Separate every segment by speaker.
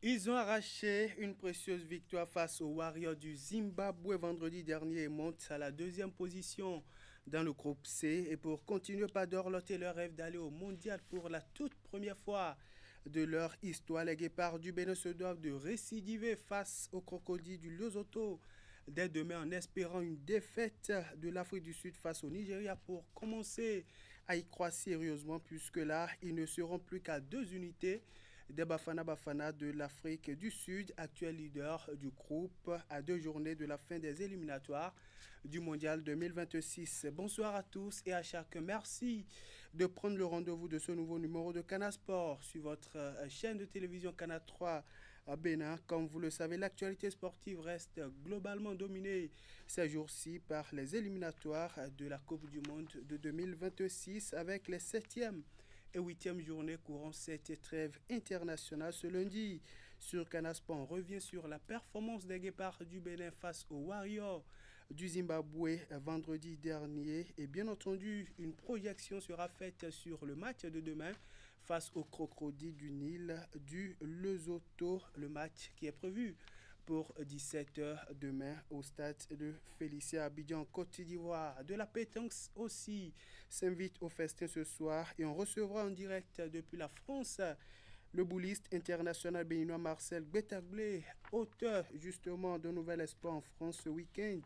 Speaker 1: Ils ont arraché une précieuse victoire face aux Warriors du Zimbabwe vendredi dernier et montent à la deuxième position dans le groupe C. Et pour continuer par dorloter leur rêve d'aller au mondial pour la toute première fois de leur histoire, les Guépards du Bénin se doivent de récidiver face aux crocodiles du Lesotho dès demain en espérant une défaite de l'Afrique du Sud face au Nigeria pour commencer à y croire sérieusement puisque là, ils ne seront plus qu'à 2 unités des Bafana Bafana de l'Afrique du Sud, actuel leader du groupe, à 2 journées de la fin des éliminatoires du Mondial 2026. Bonsoir à tous et à chacun. Merci de prendre le rendez-vous de ce nouveau numéro de Canal Sport sur votre chaîne de télévision Canal 3 à Bénin. Comme vous le savez, l'actualité sportive reste globalement dominée ces jours-ci par les éliminatoires de la Coupe du Monde de 2026 avec les 7e et 8e journée courant cette trêve internationale. Ce lundi, sur Canal Sport, on revient sur la performance des Guépards du Bénin face aux Warriors du Zimbabwe vendredi dernier. Et bien entendu, une projection sera faite sur le match de demain face aux crocodiles du Nil du Lesotho. Le match qui est prévu pour 17h demain au stade de Félicia Abidjan, Côte d'Ivoire. De la pétanque aussi s'invite au festin ce soir et on recevra en direct depuis la France le bouliste international béninois Marcel Gbetaglé, auteur justement d'un nouvel espoir en France ce week-end.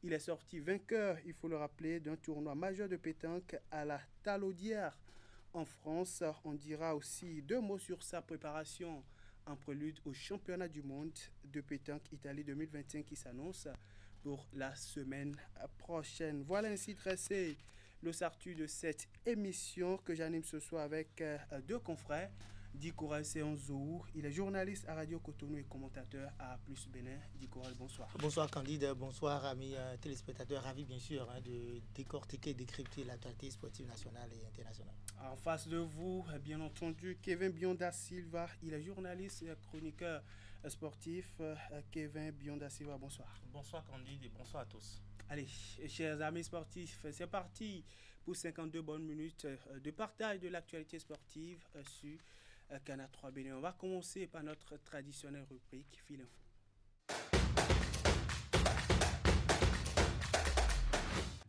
Speaker 1: Il est sorti vainqueur, il faut le rappeler, d'un tournoi majeur de pétanque à la Talaudière en France. On dira aussi 2 mots sur sa préparation en prélude au championnat du monde de pétanque Italie 2025 qui s'annonce pour la semaine prochaine. Voilà ainsi dressé le sartu de cette émission que j'anime ce soir avec 2 confrères. Dikoral Seonzou, il est journaliste à Radio Cotonou et commentateur à Plus Bénin. Dikoral, bonsoir.
Speaker 2: Bonsoir Candide, bonsoir amis téléspectateurs, ravi bien sûr de décortiquer et décrypter l'actualité sportive nationale et internationale.
Speaker 1: En face de vous, bien entendu, Kevin Bionda Silva, il est journaliste et chroniqueur sportif. Kevin Bionda Silva, bonsoir.
Speaker 3: Bonsoir Candide et bonsoir à tous.
Speaker 1: Allez, chers amis sportifs, c'est parti pour 52 bonnes minutes de partage de l'actualité sportive sur Canal 3 Bénin. On va commencer par notre traditionnelle rubrique Fil Info.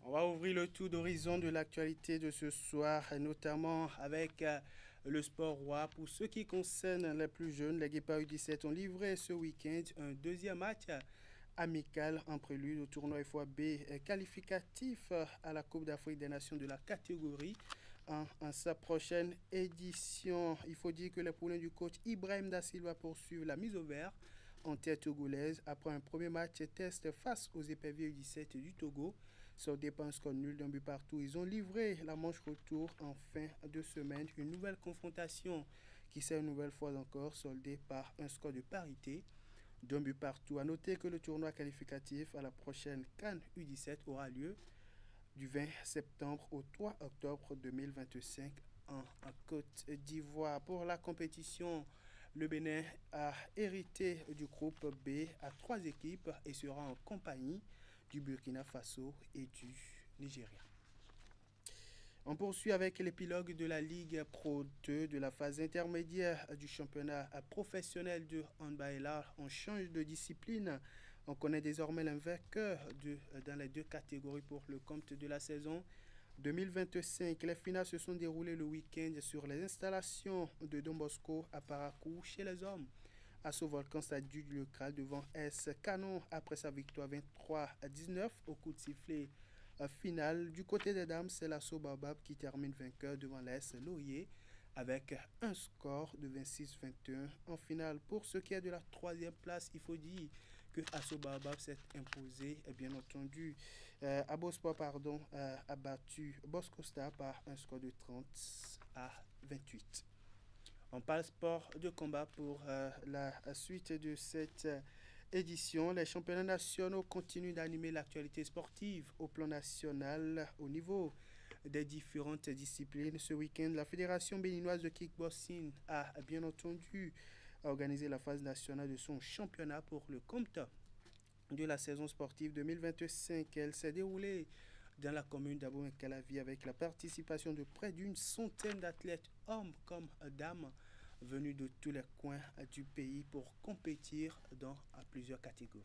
Speaker 1: On va ouvrir le tour d'horizon de l'actualité de ce soir, notamment avec le sport roi. Pour ce qui concerne les plus jeunes, les Guépards U17 ont livré ce week-end un deuxième match amical en prélude au tournoi FOAB qualificatif à la Coupe d'Afrique des Nations de la catégorie en sa prochaine édition. Il faut dire que les poulains du coach Ibrahim Da Silva poursuivent la mise au vert en terre togolaise après un premier match test face aux éperviers U17 du Togo. Sur dépense score nul d'un but partout, ils ont livré la manche retour en fin de semaine. Une nouvelle confrontation qui s'est une nouvelle fois encore soldée par un score de parité d'un but partout. À noter que le tournoi qualificatif à la prochaine CAN U17 aura lieu du 20 septembre au 3 octobre 2025 en Côte d'Ivoire. Pour la compétition, le Bénin a hérité du groupe B à 3 équipes et sera en compagnie du Burkina Faso et du Nigeria. On poursuit avec l'épilogue de la Ligue Pro 2 de la phase intermédiaire du championnat professionnel de handball. On change de discipline. On connaît désormais le vainqueur dans les 2 catégories pour le compte de la saison 2025. Les finales se sont déroulées le week-end sur les installations de Don Bosco à Parakou chez les hommes. Asso Volcan s'est dû le Kral devant S Canon après sa victoire 23-19 au coup de sifflet finale. Du côté des dames, c'est l'Asso Baobab qui termine vainqueur devant l'AS Laurier avec un score de 26-21 en finale. Pour ce qui est de la 3e place, il faut dire que Asso Baobab s'est imposé, bien entendu, Abosport a battu Bosco Star par un score de 30-28. On parle sport de combat pour la suite de cette édition. Les championnats nationaux continuent d'animer l'actualité sportive au plan national au niveau des différentes disciplines. Ce week-end, la Fédération béninoise de kickboxing a bien entendu organisé la phase nationale de son championnat pour le compte de la saison sportive 2025. Elle s'est déroulée dans la commune d'Abomey-Calavi avec la participation de près d'une centaine d'athlètes, hommes comme dames, venus de tous les coins du pays pour compétir dans plusieurs catégories.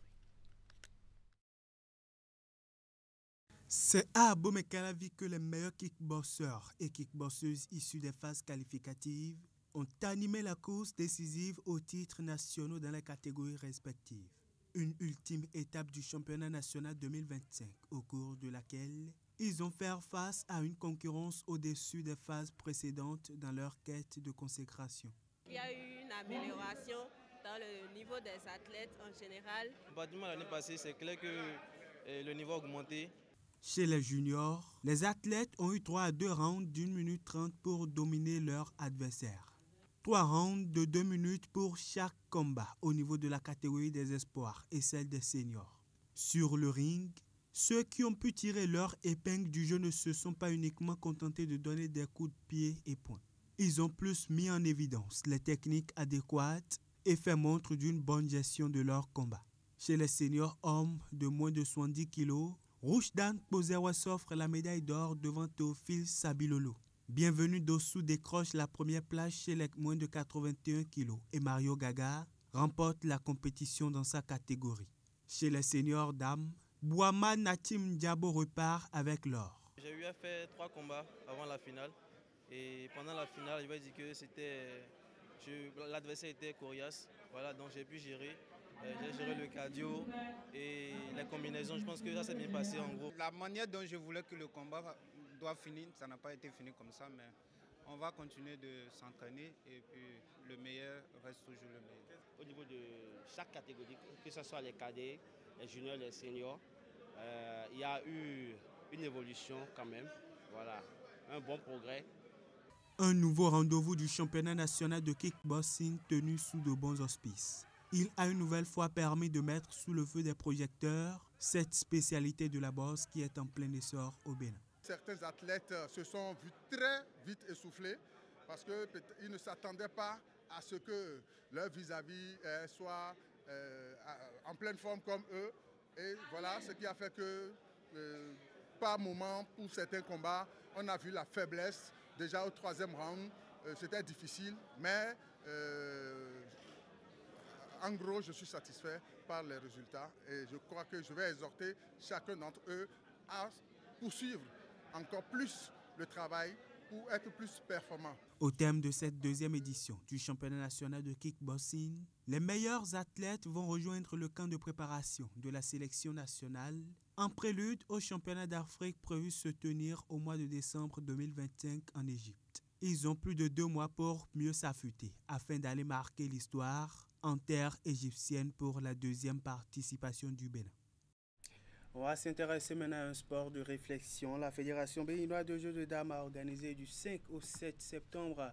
Speaker 1: C'est à Abomey-Calavi que les meilleurs kickboxers et kickboxeuses issus des phases qualificatives ont animé la course décisive aux titres nationaux dans les catégories respectives. Une ultime étape du championnat national 2025, au cours de laquelle ils ont fait face à une concurrence au-dessus des phases précédentes dans leur quête de consécration.
Speaker 4: Il y a eu une amélioration dans le niveau des athlètes en général.
Speaker 5: Pratiquement l'année passée, c'est clair que le niveau a augmenté.
Speaker 1: Chez les juniors, les athlètes ont eu 3 à 2 rounds d'1 minute 30 pour dominer leur adversaire. 3 rounds de 2 minutes pour chaque combat au niveau de la catégorie des espoirs et celle des seniors. Sur le ring, ceux qui ont pu tirer leur épingle du jeu ne se sont pas uniquement contentés de donner des coups de pied et poing. Ils ont plus mis en évidence les techniques adéquates et fait montre d'une bonne gestion de leur combat. Chez les seniors hommes de moins de 70 kg, Roujdan Pozewa s'offre la médaille d'or devant Théophile Sabilolo. Bienvenue Dossou décroche la première place chez les moins de 81 kg et Mario Gaga remporte la compétition dans sa catégorie. Chez les seniors dames, Bouama Natim Diabo repart avec l'or.
Speaker 5: J'ai eu à faire 3 combats avant la finale. Et pendant la finale, je vais dire que l'adversaire était coriace. Voilà, donc j'ai pu gérer. J'ai géré le cardio et les combinaisons. Je pense que ça s'est bien passé en gros.
Speaker 6: La manière dont je voulais que le combat doit finir, ça n'a pas été fini comme ça, mais on va continuer de s'entraîner et puis le meilleur reste toujours le meilleur.
Speaker 7: Au niveau de chaque catégorie, que ce soit les cadets, les juniors, les seniors, il y a eu une évolution quand même. Voilà, un bon progrès.
Speaker 1: Un nouveau rendez-vous du championnat national de kickboxing tenu sous de bons auspices. Il a une nouvelle fois permis de mettre sous le feu des projecteurs cette spécialité de la boxe qui est en plein essor au Bénin.
Speaker 8: Certains athlètes se sont vus très vite essoufflés parce qu'ils ne s'attendaient pas à ce que leur vis-à-vis soit en pleine forme comme eux. Et voilà ce qui a fait que par moment, pour certains combats, on a vu la faiblesse. Déjà au 3e round, c'était difficile, mais en gros, je suis satisfait par les résultats et je crois que je vais exhorter chacun d'entre eux à poursuivre encore plus le travail pour être plus performant.
Speaker 1: Au terme de cette 2e édition du championnat national de kickboxing, les meilleurs athlètes vont rejoindre le camp de préparation de la sélection nationale en prélude au championnat d'Afrique prévu se tenir au mois de décembre 2025 en Égypte. Ils ont plus de 2 mois pour mieux s'affûter afin d'aller marquer l'histoire en terre égyptienne pour la 2e participation du Bénin. On va s'intéresser maintenant à un sport de réflexion. La Fédération béninoise de jeux de dames a organisé du 5 au 7 septembre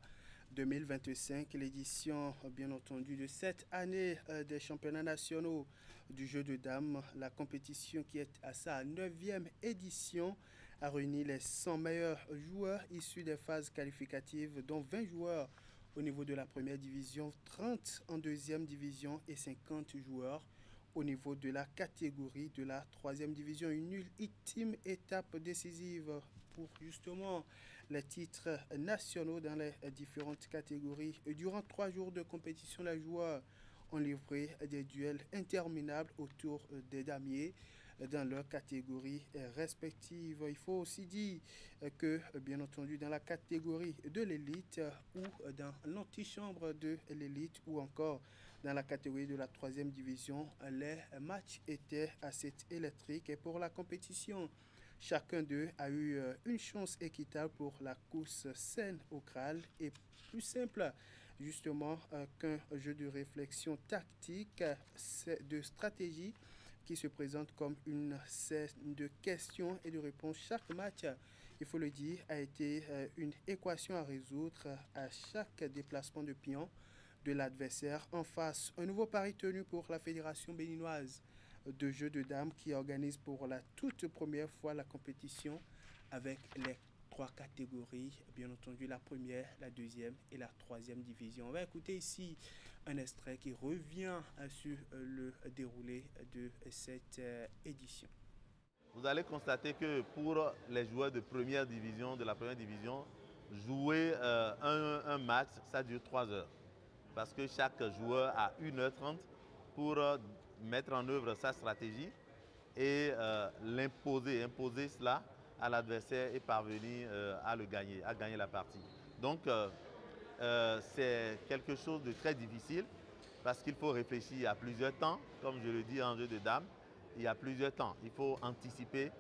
Speaker 1: 2025 l'édition, bien entendu, de cette année des championnats nationaux du jeu de dames. La compétition qui est à sa 9e édition a réuni les 100 meilleurs joueurs issus des phases qualificatives, dont 20 joueurs au niveau de la première division, 30 en 2e division et 50 joueurs au niveau de la catégorie de la 3e division. Une ultime étape décisive pour justement les titres nationaux dans les différentes catégories. Et durant 3 jours de compétition, les joueurs ont livré des duels interminables autour des damiers dans leurs catégories respectives. Il faut aussi dire que, bien entendu, dans la catégorie de l'élite ou dans l'antichambre de l'élite ou encore dans la catégorie de la 3e division, les matchs étaient assez électriques et pour la compétition, chacun d'eux a eu une chance équitable pour la course saine au Graal et plus simple justement qu'un jeu de réflexion tactique, de stratégie qui se présente comme une scène de questions et de réponses. Chaque match, il faut le dire, a été une équation à résoudre à chaque déplacement de pion de l'adversaire en face. Un nouveau pari tenu pour la Fédération béninoise de jeux de dames qui organise pour la toute première fois la compétition avec les 3 catégories, bien entendu la première, la 2e et la 3e division. On va écouter ici un extrait qui revient sur le déroulé de cette édition.
Speaker 9: Vous allez constater que pour les joueurs de la première division, jouer un match, ça dure 3 heures. parce que chaque joueur a 1h30 pour mettre en œuvre sa stratégie et imposer cela à l'adversaire et parvenir à gagner la partie. Donc c'est quelque chose de très difficile parce qu'il faut réfléchir à plusieurs temps. Comme je le dis en jeu de dames, il y a plusieurs temps. Il faut anticiper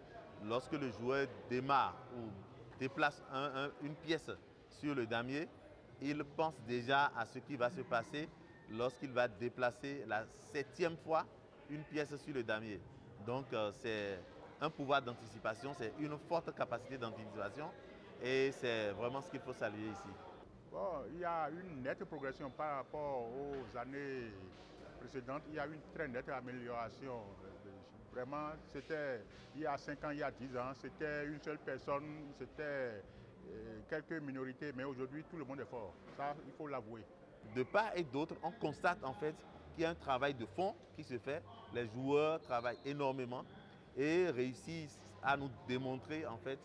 Speaker 9: lorsque le joueur démarre ou déplace une pièce sur le damier, il pense déjà à ce qui va se passer lorsqu'il va déplacer la 7e fois une pièce sur le damier. Donc c'est un pouvoir d'anticipation, c'est une forte capacité d'anticipation et c'est vraiment ce qu'il faut saluer ici.
Speaker 10: Bon, il y a une nette progression par rapport aux années précédentes. Il y a une très nette amélioration. Vraiment, c'était il y a 5 ans, il y a 10 ans, c'était une seule personne, c'était quelques minorités, mais aujourd'hui tout le monde est fort. Ça, il faut l'avouer.
Speaker 9: De part et d'autre, on constate en fait qu'il y a un travail de fond qui se fait. Les joueurs travaillent énormément et réussissent à nous démontrer en fait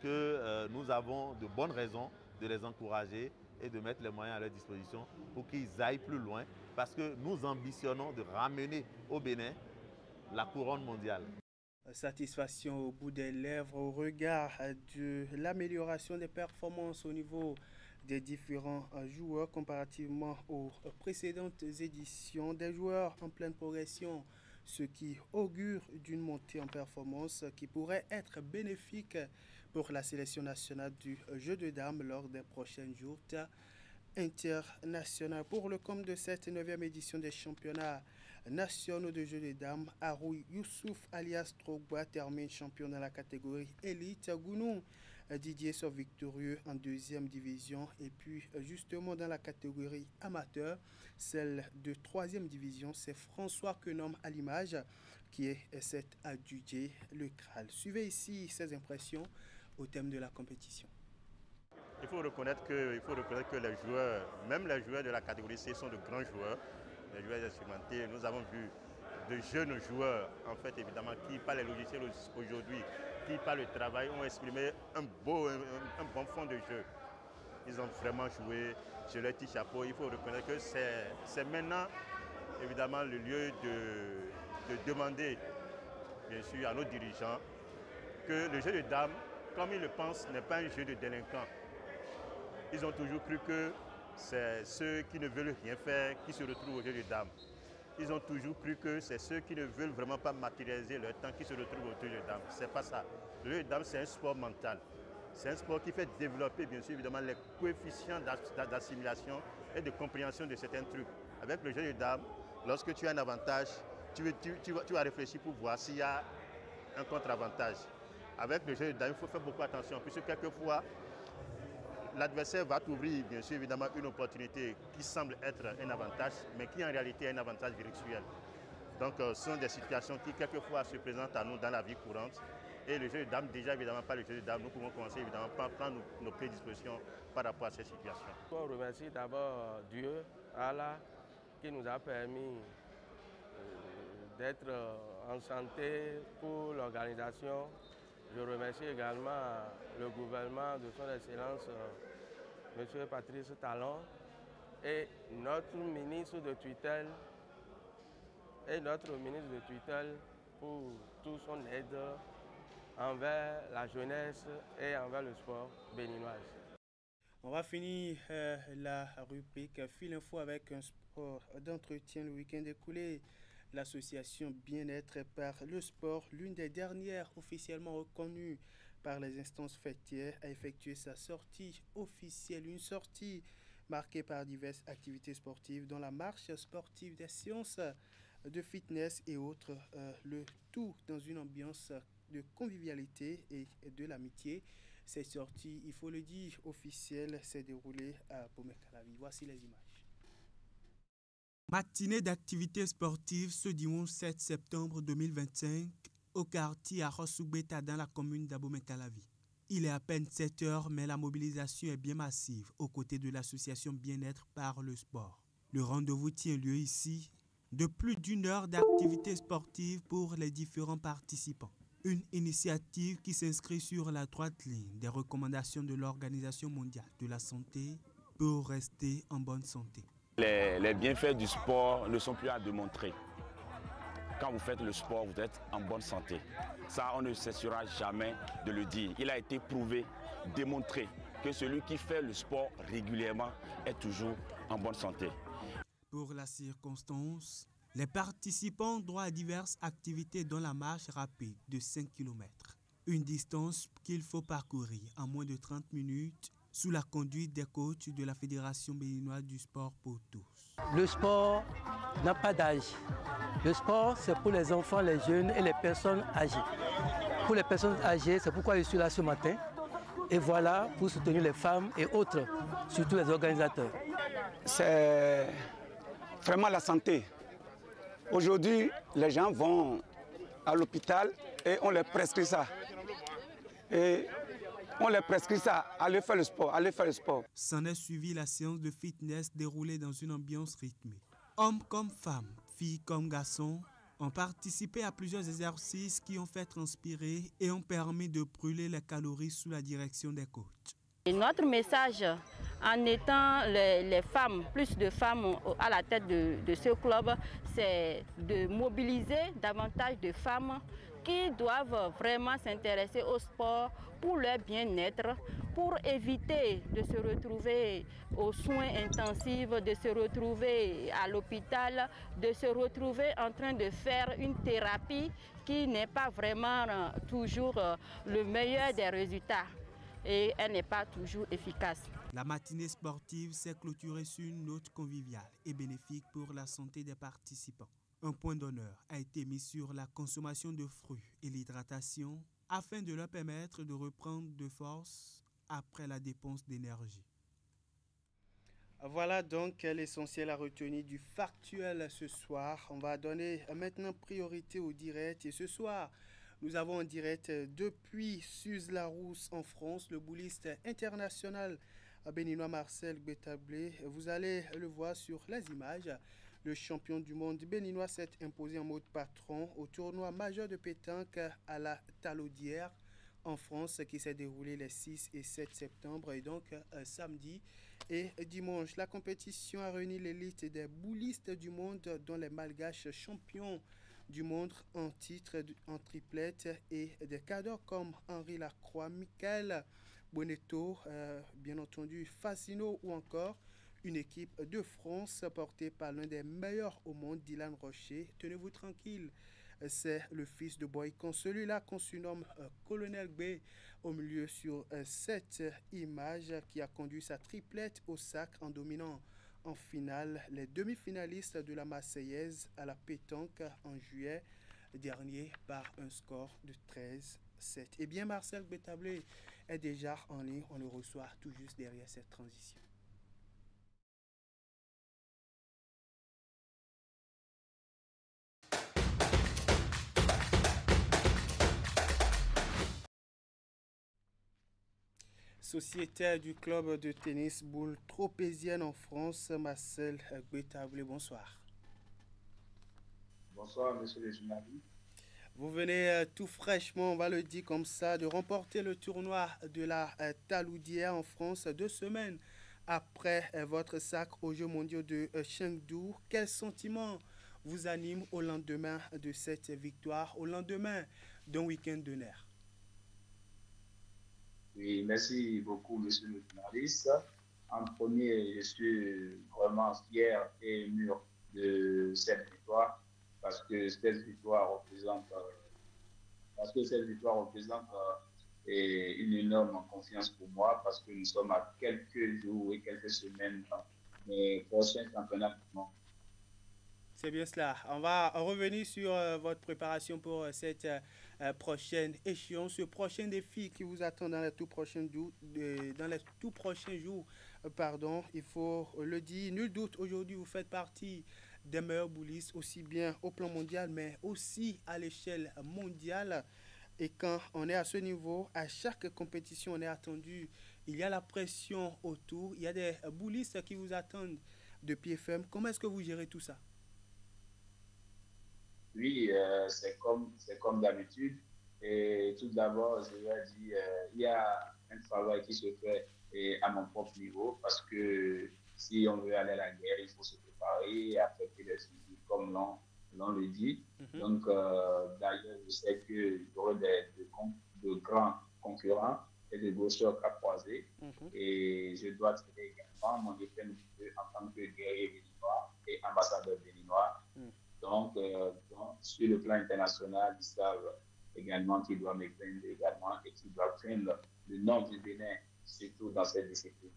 Speaker 9: que nous avons de bonnes raisons de les encourager et de mettre les moyens à leur disposition pour qu'ils aillent plus loin parce que nous ambitionnons de ramener au Bénin la couronne mondiale.
Speaker 1: Satisfaction au bout des lèvres au regard de l'amélioration des performances au niveau des différents joueurs comparativement aux précédentes éditions, des joueurs en pleine progression, ce qui augure d'une montée en performance qui pourrait être bénéfique pour la sélection nationale du jeu de dames lors des prochaines joutes internationales. Pour le compte de cette 9e édition des championnats nationaux de jeu de dames, Arou Youssouf alias Drogba termine champion dans la catégorie élite. Gounou Didier sort victorieux en 2e division et puis justement dans la catégorie amateur, celle de 3e division, c'est François Quenom à l'image qui est cet adjugé le Kral. Suivez ici ses impressions au thème de la compétition.
Speaker 10: Il faut reconnaître que les joueurs, même les joueurs de la catégorie C sont de grands joueurs, les joueurs expérimentés. Nous avons vu de jeunes joueurs, en fait, évidemment, qui, par les logiciels aujourd'hui, qui, par le travail, ont exprimé un bon fond de jeu. Ils ont vraiment joué, je leur tire chapeau. Il faut reconnaître que c'est maintenant, évidemment, le lieu de demander, bien sûr, à nos dirigeants, que le jeu de dames, comme ils le pensent, n'est pas un jeu de délinquants. Ils ont toujours cru que c'est ceux qui ne veulent rien faire qui se retrouvent au jeu de dames. Ils ont toujours cru que c'est ceux qui ne veulent vraiment pas matérialiser leur temps qui se retrouvent au jeu de dames. C'est pas ça. Le jeu de dames, c'est un sport mental. C'est un sport qui fait développer, bien sûr, évidemment, les coefficients d'assimilation et de compréhension de certains trucs. Avec le jeu de dames, lorsque tu as un avantage, tu vas réfléchir pour voir s'il y a un contre-avantage. Avec le jeu de dames, il faut faire beaucoup attention, puisque quelquefois, l'adversaire va t'ouvrir, bien sûr, évidemment, une opportunité qui semble être un avantage, mais qui en réalité est un avantage virtuel. Donc, ce sont des situations qui, quelquefois, se présentent à nous dans la vie courante. Et le jeu de dames, déjà, évidemment, pas le jeu de dames, nous pouvons commencer, évidemment, par prendre nos prédispositions par rapport à ces situations.
Speaker 11: On remercie d'abord Dieu, Allah, qui nous a permis d'être en santé pour l'organisation. Je remercie également le gouvernement de son Excellence, M. Patrice Talon, et notre ministre de tutelle, pour toute son aide envers la jeunesse et envers le sport béninois.
Speaker 1: On va finir la rubrique Fil Info avec un sport d'entretien le week-end écoulé. L'association Bien-être par le sport, l'une des dernières officiellement reconnues par les instances fêtières, a effectué sa sortie officielle, une sortie marquée par diverses activités sportives, dont la marche sportive, des séances de fitness et autres, le tout dans une ambiance de convivialité et de l'amitié. Cette sortie, il faut le dire, officielle, s'est déroulée à Bomé-Calavi. Voici les images. Matinée d'activités sportives ce dimanche 7 septembre 2025 au quartier Arrosoubeta dans la commune d'Abomey-Calavi. Il est à peine 7 heures, mais la mobilisation est bien massive aux côtés de l'association Bien-être par le sport. Le rendez-vous tient lieu ici de plus d'1 heure d'activités sportives pour les différents participants. Une initiative qui s'inscrit sur la droite ligne des recommandations de l'Organisation mondiale de la santé pour rester en bonne santé.
Speaker 12: Les bienfaits du sport ne sont plus à démontrer. Quand vous faites le sport, vous êtes en bonne santé. Ça, on ne cessera jamais de le dire. Il a été prouvé, démontré que celui qui fait le sport régulièrement est toujours en bonne santé.
Speaker 1: Pour la circonstance, les participants ont droit à diverses activités dont la marche rapide de 5 km. Une distance qu'il faut parcourir en moins de 30 minutes sous la conduite des coachs de la Fédération béninoise du sport pour tous.
Speaker 13: Le sport n'a pas d'âge. Le sport, c'est pour les enfants, les jeunes et les personnes âgées. Pour les personnes âgées, c'est pourquoi je suis là ce matin. Et voilà, pour soutenir les femmes et autres, surtout les organisateurs.
Speaker 14: C'est vraiment la santé. Aujourd'hui, les gens vont à l'hôpital et on leur prescrit ça. Et on leur prescrit ça, allez faire le sport, allez faire le sport.
Speaker 1: S'en est suivi la séance de fitness déroulée dans une ambiance rythmée. Hommes comme femmes, filles comme garçons, ont participé à plusieurs exercices qui ont fait transpirer et ont permis de brûler les calories sous la direction des coachs.
Speaker 15: Et notre message, en étant les femmes, plus de femmes à la tête de ce club, c'est de mobiliser davantage de femmes qui doivent vraiment s'intéresser au sport pour leur bien-être, pour éviter de se retrouver aux soins intensifs, de se retrouver à l'hôpital, de se retrouver en train de faire une thérapie qui n'est pas vraiment toujours le meilleur des résultats et elle n'est pas toujours efficace.
Speaker 1: La matinée sportive s'est clôturée sur une note conviviale et bénéfique pour la santé des participants. Un point d'honneur a été mis sur la consommation de fruits et l'hydratation afin de leur permettre de reprendre de force après la dépense d'énergie. Voilà donc l'essentiel à retenir du factuel ce soir. On va donner maintenant priorité au direct. Et ce soir, nous avons en direct depuis Suse-la-Rousse en France, le bouliste international béninois Marcel Gbetablé. Vous allez le voir sur les images. Le champion du monde béninois s'est imposé en mode patron au tournoi majeur de pétanque à la Talaudière en France qui s'est déroulé les 6 et 7 septembre et donc samedi et dimanche. La compétition a réuni l'élite des boulistes du monde dont les malgaches champions du monde en titre en triplette et des cadres comme Henri Lacroix, Michael Bonetto, bien entendu Fascino ou encore une équipe de France portée par l'un des meilleurs au monde, Dylan Rocher. Tenez-vous tranquille, c'est le fils de Boycon, celui-là qu'on surnomme Colonel B au milieu sur cette image qui a conduit sa triplette au sac en dominant en finale les demi-finalistes de la Marseillaise à la pétanque en juillet dernier par un score de 13-7. Eh bien, Marcel Gbetablé est déjà en ligne, on le reçoit tout juste derrière cette transition. Sociétaire du club de tennis boule tropézienne en France, Marcel Gbetablé, bonsoir.
Speaker 16: Bonsoir, monsieur le journaliste.
Speaker 1: Vous venez tout fraîchement, on va le dire comme ça, de remporter le tournoi de la Talaudière en France 2 semaines après votre sacre aux Jeux mondiaux de Chengdu. Quel sentiment vous anime au lendemain de cette victoire, au lendemain d'un week-end de nerfs?
Speaker 16: Oui, merci beaucoup, monsieur le journaliste. En premier, je suis vraiment fier et ému de cette victoire parce que cette victoire représente une énorme confiance pour moi parce que nous sommes à quelques jours et quelques semaines des prochains championnats du monde.
Speaker 1: C'est bien cela. On va revenir sur votre préparation pour cette prochaine échéance, ce prochain défi qui vous attend dans les tout prochains jours. Il faut le dire, nul doute, aujourd'hui vous faites partie des meilleurs boulistes, aussi bien au plan mondial, mais aussi à l'échelle mondiale. Et quand on est à ce niveau, à chaque compétition, on est attendu. Il y a la pression autour, il y a des boulistes qui vous attendent de pied ferme. Comment est-ce que vous gérez tout ça?
Speaker 16: Oui, c'est comme d'habitude. Et tout d'abord, je vais dire, il y a un travail qui se fait à mon propre niveau parce que si on veut aller à la guerre, il faut se préparer, affecter les sujets comme l'on le dit. Donc, d'ailleurs, je sais qu'il y aurait de grands concurrents et de gros chocs à croiser. Et je dois tirer également mon épingle en tant que guerrier béninois et ambassadeur béninois. Donc, sur le plan international, ils savent également qu'ils doivent me craindre également et qu'ils doivent craindre le nom du Bénin, surtout dans cette discipline.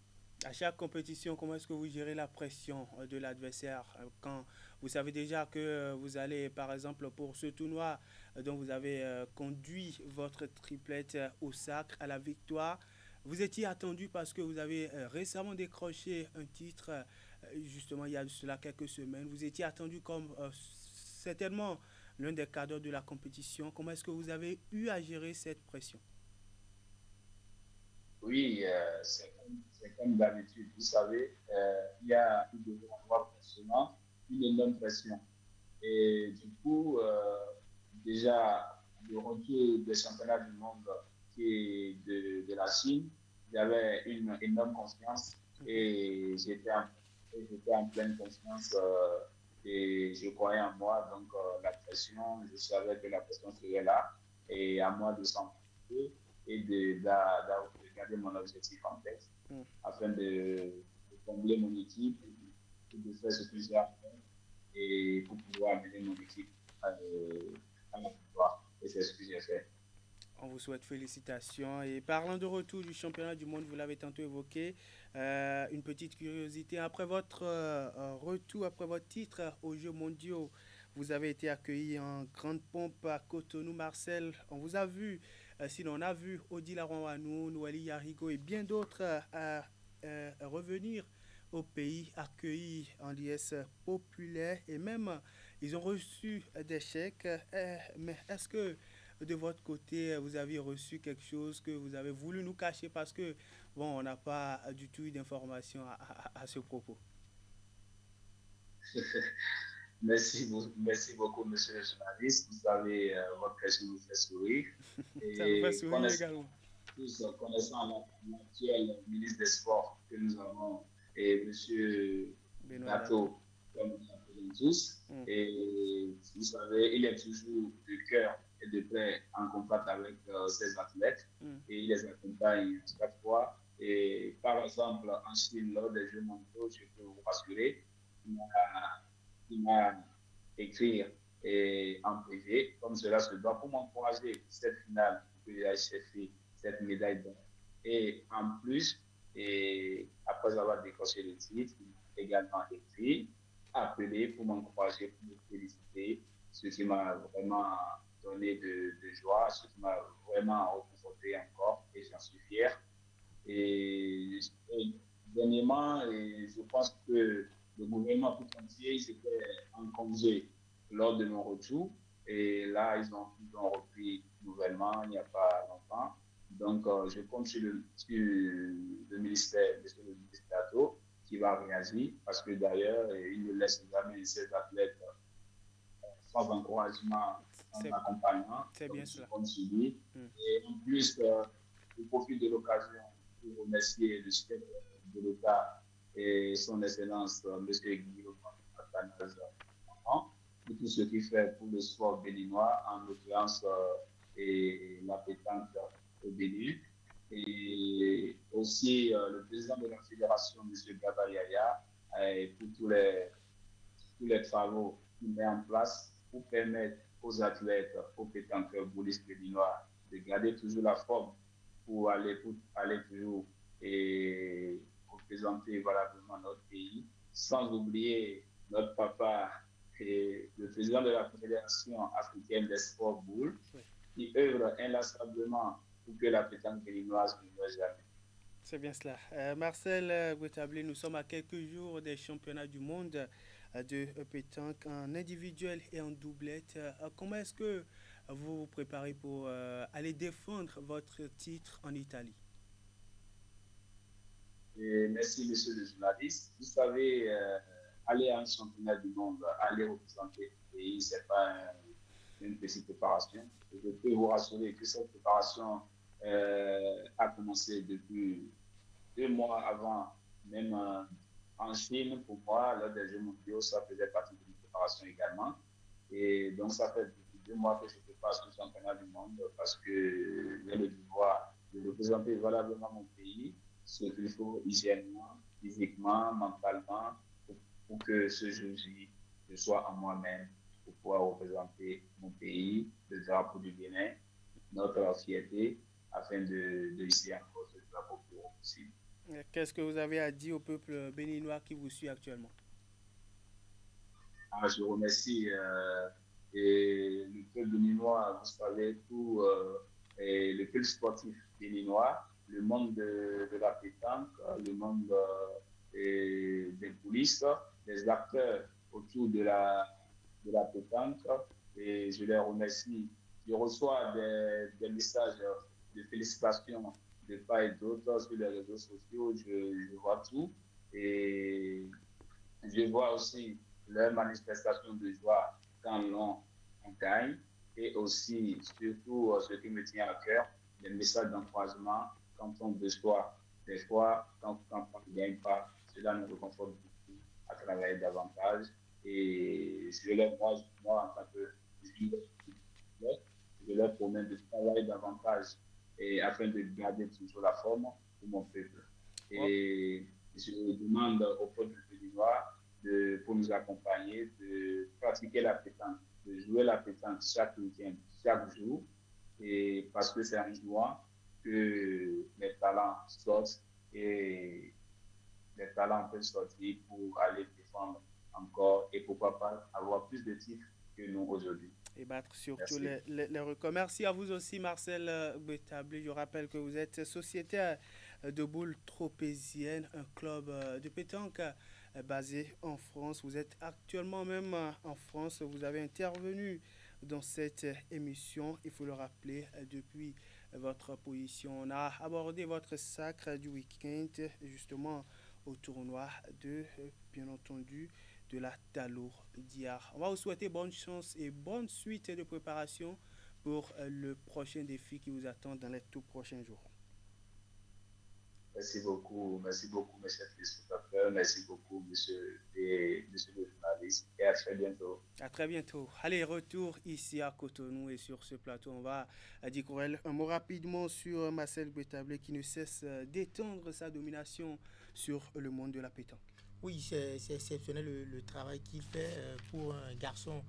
Speaker 1: À chaque compétition, comment est-ce que vous gérez la pression de l'adversaire quand vous savez déjà que vous allez, par exemple, pour ce tournoi dont vous avez conduit votre triplette au sacre, à la victoire, vous étiez attendu parce que vous avez récemment décroché un titre, justement il y a de cela quelques semaines. Vous étiez attendu comme certainement l'un des cadres de la compétition. Comment est-ce que vous avez eu à gérer cette pression?
Speaker 16: Oui, c'est comme d'habitude. Vous savez, il devrait y avoir forcément une énorme pression. Et du coup, déjà, le retour des championnats du monde qui est de la Chine, j'avais une énorme confiance et j'étais en pleine confiance et je croyais en moi. Donc, la pression, je savais que la pression serait là et à moi de s'entraîner et de garder mon objectif en tête afin de combler mon équipe et de faire ce que j'ai à faire et pour pouvoir amener mon équipe à la victoire. Et c'est ce que j'ai fait.
Speaker 1: On vous souhaite félicitations. Et parlant de retour du championnat du monde, vous l'avez tantôt évoqué, une petite curiosité. Après votre retour, après votre titre aux Jeux mondiaux, vous avez été accueilli en grande pompe à Cotonou. Marcel, on vous a vu, sinon on a vu Odile Aronwanou, Noélie Yarigo et bien d'autres revenir au pays, accueillis en liesse populaire et même ils ont reçu des chèques. Mais est-ce que de votre côté, vous avez reçu quelque chose que vous avez voulu nous cacher parce que, bon, on n'a pas du tout eu d'informations à ce propos?
Speaker 16: Merci beaucoup, monsieur le journaliste. Vous savez, votre question nous fait sourire.
Speaker 1: Ça me fait sourire également.
Speaker 16: Tous connaissant l'actuel ministre des Sports que nous avons, et monsieur Dato, comme nous appelons tous. Et vous savez, il est toujours de cœur et de près en contact avec ses athlètes et il les accompagne chaque fois. Et par exemple, en Chine, lors des Jeux mondiaux, je peux vous rassurer, il m'a écrit en privé, comme cela se doit, pour m'encourager cette finale que j'ai acheté, cette médaille d'or. Et en plus, et après avoir décroché le titre, il m'a également écrit, appelé pour m'encourager, pour me féliciter, ce qui m'a vraiment donné de joie, ce qui m'a vraiment reconforté encore, et j'en suis fier. Et dernièrement, je pense que le gouvernement tout entier était en congé lors de mon retour. Et là, ils ont repris nouvellement il n'y a pas longtemps. Donc, je compte sur le ministère, monsieur le ministre Dato, qui va réagir parce que d'ailleurs, il ne laisse jamais ses athlètes sans encouragement, sans accompagnement.
Speaker 1: C'est bien cela.
Speaker 16: Et en plus, je profite de l'occasion pour remercier le chef de l'État et son Excellence, M. Guillaume Athanase, pour tout ce qu'il fait pour le sport béninois, en l'occurrence et la pétanque au Bénin. Et aussi le président de la fédération, M. Gaba Yaya, pour tous les travaux qu'il met en place pour permettre aux athlètes, aux pétanqueurs boulistes béninois de garder toujours la forme pour aller toujours et représenter valablement notre pays, sans oublier notre papa et le président de la Fédération africaine des sports boules, qui œuvre inlassablement pour que la pétanque béninoise ne meure jamais.
Speaker 1: C'est bien cela. Marcel Gouetablé, nous sommes à quelques jours des championnats du monde de pétanque en individuel et en doublette. Comment est-ce que vous vous préparez pour aller défendre votre titre en Italie?
Speaker 16: Et merci, monsieur le journaliste. Vous savez, aller à un championnat du monde, aller représenter le pays, ce n'est pas une petite préparation. Je peux vous rassurer que cette préparation a commencé depuis 2 mois avant même en Chine, pour moi, lors des Jeux mondiaux, ça faisait partie de ma préparation également. Et donc, ça fait depuis 2 mois que je prépare ce championnat du monde parce que j'ai le devoir de représenter valablement mon pays, ce qu'il faut hygiéniquement, physiquement, mentalement, pour que ce jour-ci, je sois en moi-même pour pouvoir représenter mon pays, le drapeau du Bénin, notre fierté, afin de hisser encore ce drapeau plus haut possible.
Speaker 1: Qu'est-ce que vous avez à dire au peuple béninois qui vous suit actuellement?
Speaker 16: Je remercie et le peuple béninois, vous savez, tout et le peuple sportif béninois, le monde de la pétanque, le monde des coulisses, des acteurs autour de la pétanque. Et je les remercie. Je reçois des messages de félicitations de part et d'autre sur les réseaux sociaux. Je vois tout. Et je vois aussi leur manifestation de joie quand on gagne. Et aussi, surtout, ce qui me tient à cœur, des messages d'encouragement quand on déçoit. Des fois, quand on ne gagne pas, cela nous réconforte beaucoup à travailler davantage. Et moi, en tant que je leur promets de travailler davantage et afin de garder toujours la forme pour mon peuple. Et je demande au peuple béninois pour nous accompagner, de pratiquer la pétanque, de jouer la pétanque chaque week-end, chaque jour, et parce que c'est en jouant que les talents sortent et les talents peuvent sortir pour aller défendre encore et pourquoi pas avoir plus de titres que nous aujourd'hui.
Speaker 1: Et battre surtout les records. Merci à vous aussi, Marcel Betablé. Je rappelle que vous êtes sociétaire de boules tropéziennes, un club de pétanque basé en France. Vous êtes actuellement même en France. Vous avez intervenu dans cette émission, il faut le rappeler, depuis votre position. On a abordé votre sacre du week-end, justement au tournoi de, bien entendu, de la Talour d'hier. On va vous souhaiter bonne chance et bonne suite de préparation pour le prochain défi qui vous attend dans les tout prochains jours.
Speaker 16: Merci beaucoup, mes chers téléspectateurs, merci beaucoup, monsieur le journaliste, et à très bientôt.
Speaker 1: À très bientôt. Allez, retour ici à Cotonou et sur ce plateau, on va découvrir un mot rapidement sur Marcel Betablé qui ne cesse d'étendre sa domination sur le monde de la pétanque.
Speaker 2: Oui, c'est exceptionnel le travail qu'il fait pour un garçon